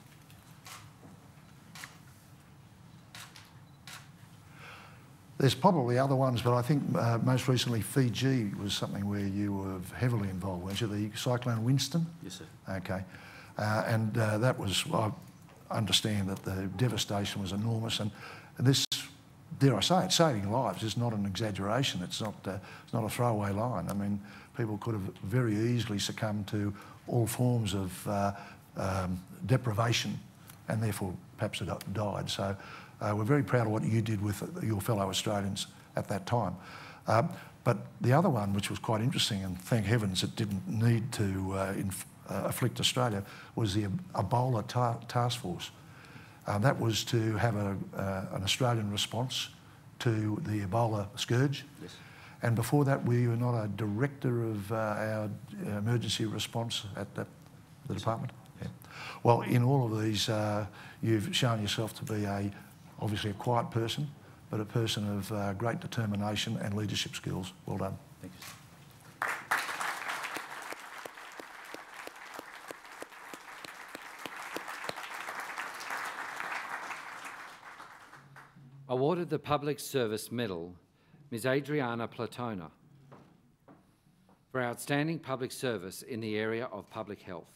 There's probably other ones, but I think most recently Fiji was something where you were heavily involved, weren't you? The Cyclone Winston? Yes, sir. Okay. And that was, I understand that the devastation was enormous, and this, dare I say it, saving lives is not an exaggeration. It's not a throwaway line. I mean, people could have very easily succumbed to all forms of deprivation and therefore perhaps have died. So we're very proud of what you did with your fellow Australians at that time. But the other one, which was quite interesting, and thank heavens it didn't need to afflict Australia, was the Ebola Task Force. That was to have an Australian response to the Ebola scourge. Yes. And before that, were you not a director of our emergency response at the department? Yeah. Well, in all of these, you've shown yourself to be obviously a quiet person, but a person of great determination and leadership skills. Well done. Thank you, sir. Awarded the Public Service Medal, Ms Adriana Platona, for outstanding public service in the area of public health.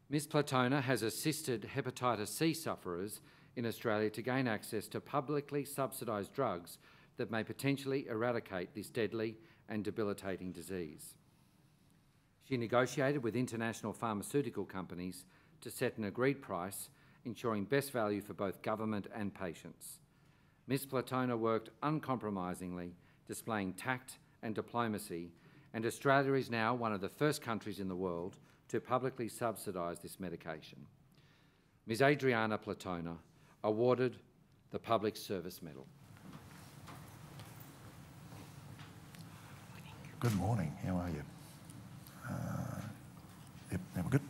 Ms Platona has assisted hepatitis C sufferers in Australia to gain access to publicly subsidised drugs that may potentially eradicate this deadly and debilitating disease. She negotiated with international pharmaceutical companies to set an agreed price, ensuring best value for both government and patients. Ms Platona worked uncompromisingly, displaying tact and diplomacy, and Australia is now one of the first countries in the world to publicly subsidise this medication. Ms Adriana Platona, awarded the Public Service Medal. Good morning. How are you? Yep, now we're good.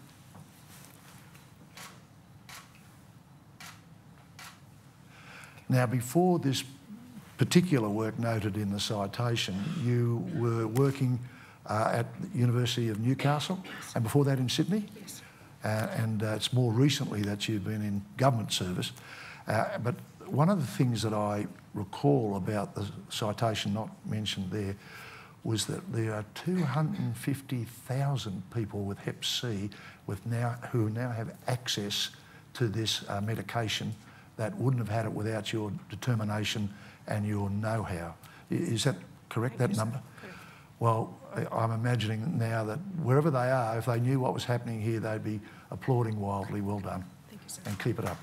Now, before this particular work noted in the citation, you were working at the University of Newcastle, and before that in Sydney? Yes. And it's more recently that you've been in government service. But one of the things that I recall about the citation not mentioned there was that there are 250,000 people with Hep C who now have access to this medication that wouldn't have had it without your determination and your know-how. Is that correct, that number? Correct. Well, I'm imagining now that wherever they are, if they knew what was happening here, they'd be applauding wildly. Well done. Thank you, sir. And keep it up.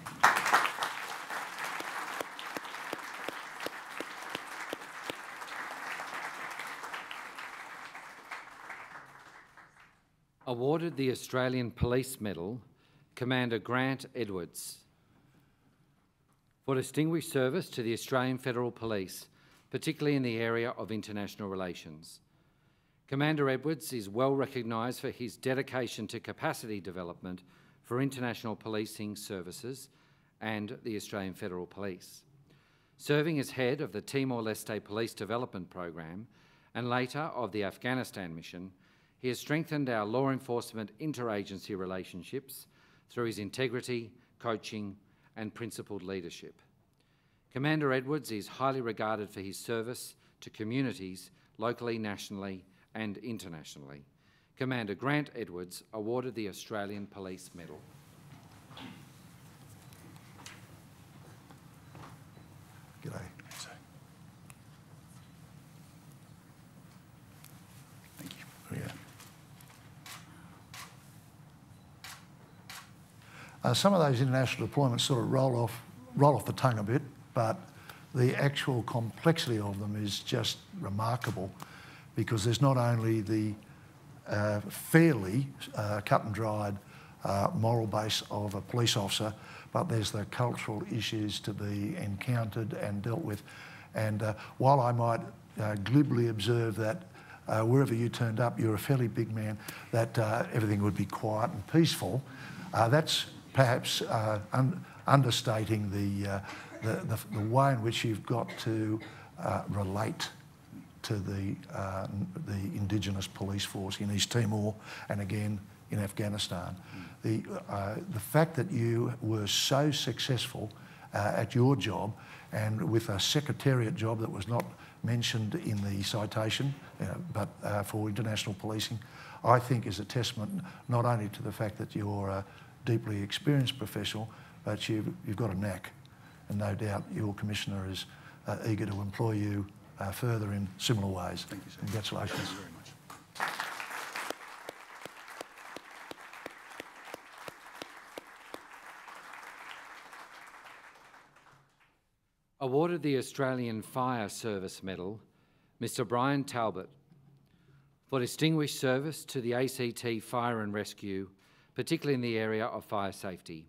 Awarded the Australian Police Medal, Commander Grant Edwards. For distinguished service to the Australian Federal Police, particularly in the area of international relations. Commander Edwards is well recognised for his dedication to capacity development for international policing services and the Australian Federal Police. Serving as head of the Timor-Leste Police Development Program and later of the Afghanistan mission, he has strengthened our law enforcement interagency relationships through his integrity, coaching and principled leadership. Commander Edwards is highly regarded for his service to communities locally, nationally and internationally. Commander Grant Edwards, awarded the Australian Police Medal. G'day. Thank you. Yeah. Some of those international deployments sort of roll off the tongue a bit, but the actual complexity of them is just remarkable, because there's not only the fairly cut and dried moral base of a police officer, but there's the cultural issues to be encountered and dealt with. And while I might glibly observe that wherever you turned up, you're a fairly big man, that everything would be quiet and peaceful, that's perhaps understating the way in which you've got to relate to the Indigenous police force in East Timor and again in Afghanistan. The fact that you were so successful at your job, and with a secretariat job that was not mentioned in the citation, but for international policing, I think is a testament not only to the fact that you're a deeply experienced professional, but you've got a knack, and no doubt your Commissioner is eager to employ you further in similar ways. Thank you, sir. Congratulations. Thank you very much. Awarded the Australian Fire Service Medal, Mr Brian Talbot, for distinguished service to the ACT Fire and Rescue, particularly in the area of fire safety.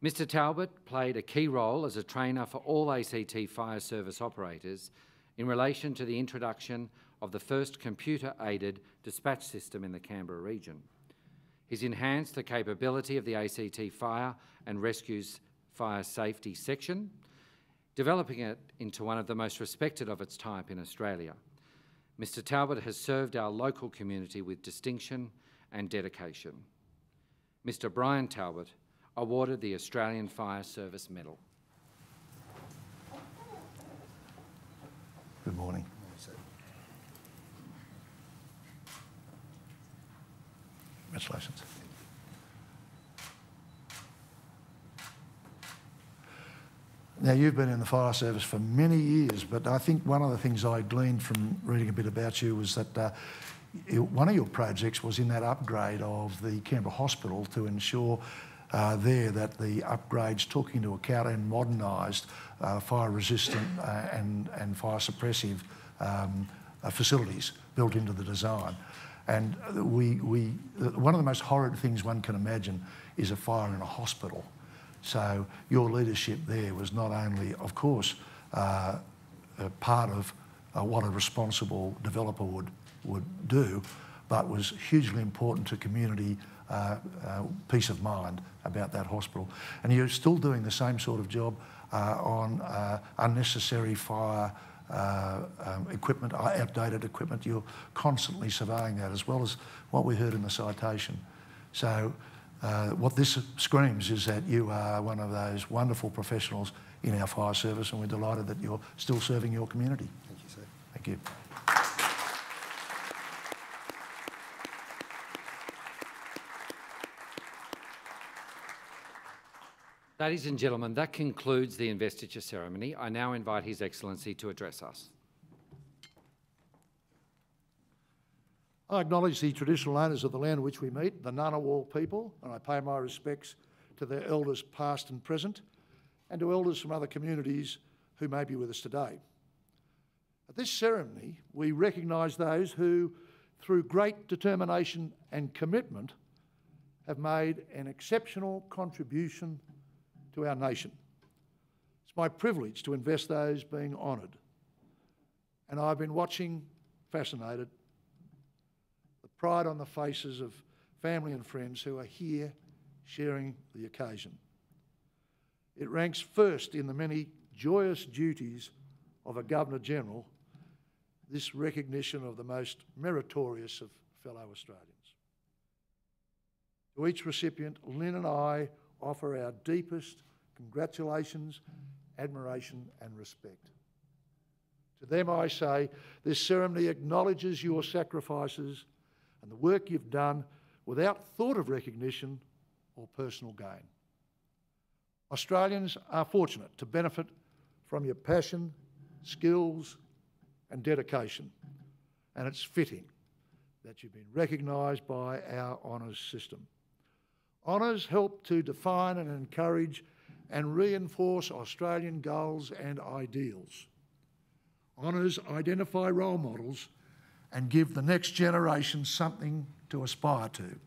Mr Talbot played a key role as a trainer for all ACT Fire Service operators in relation to the introduction of the first computer-aided dispatch system in the Canberra region. He's enhanced the capability of the ACT Fire and Rescue's fire safety section, developing it into one of the most respected of its type in Australia. Mr Talbot has served our local community with distinction and dedication. Mr Brian Talbot, awarded the Australian Fire Service Medal. Good morning. Congratulations. Now, you've been in the fire service for many years, but I think one of the things I gleaned from reading a bit about you was that one of your projects was in that upgrade of the Canberra Hospital to ensure there that the upgrades took into account and modernised fire-resistant and fire-suppressive facilities built into the design. And one of the most horrid things one can imagine is a fire in a hospital. So your leadership there was not only, of course, part of what a responsible developer would do, but was hugely important to community peace of mind about that hospital. And you're still doing the same sort of job on unnecessary fire equipment, outdated equipment. You're constantly surveying that, as well as what we heard in the citation. So what this screams is that you are one of those wonderful professionals in our fire service, and we're delighted that you're still serving your community. Thank you, sir. Thank you. Ladies and gentlemen, that concludes the investiture ceremony. I now invite His Excellency to address us. I acknowledge the traditional owners of the land on which we meet, the Ngunnawal people, and I pay my respects to their elders past and present, and to elders from other communities who may be with us today. At this ceremony, we recognise those who, through great determination and commitment, have made an exceptional contribution to our nation. It's my privilege to invest those being honoured, and I've been watching, fascinated, the pride on the faces of family and friends who are here sharing the occasion. It ranks first in the many joyous duties of a Governor-General, this recognition of the most meritorious of fellow Australians. To each recipient, Lynn and I offer our deepest congratulations, admiration and respect. To them I say, this ceremony acknowledges your sacrifices and the work you've done without thought of recognition or personal gain. Australians are fortunate to benefit from your passion, skills and dedication, and it's fitting that you've been recognised by our honours system. Honours help to define and encourage and reinforce Australian goals and ideals. Honours identify role models and give the next generation something to aspire to.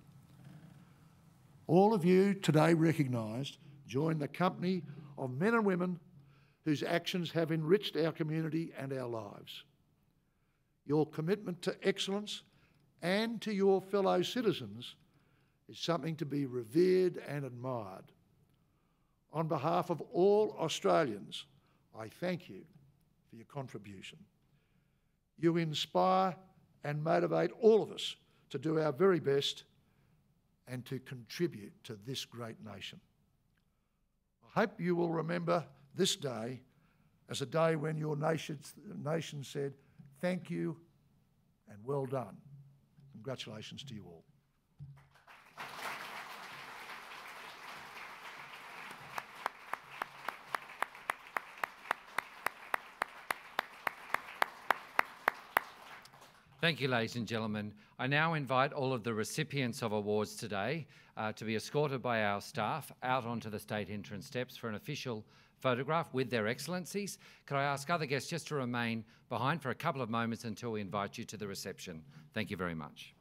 All of you today recognised join the company of men and women whose actions have enriched our community and our lives. Your commitment to excellence and to your fellow citizens is something to be revered and admired. On behalf of all Australians, I thank you for your contribution. You inspire and motivate all of us to do our very best and to contribute to this great nation. I hope you will remember this day as a day when your nation said, thank you and well done. Congratulations to you all. Thank you, ladies and gentlemen. I now invite all of the recipients of awards today to be escorted by our staff out onto the state entrance steps for an official photograph with their excellencies. Could I ask other guests just to remain behind for a couple of moments until we invite you to the reception? Thank you very much.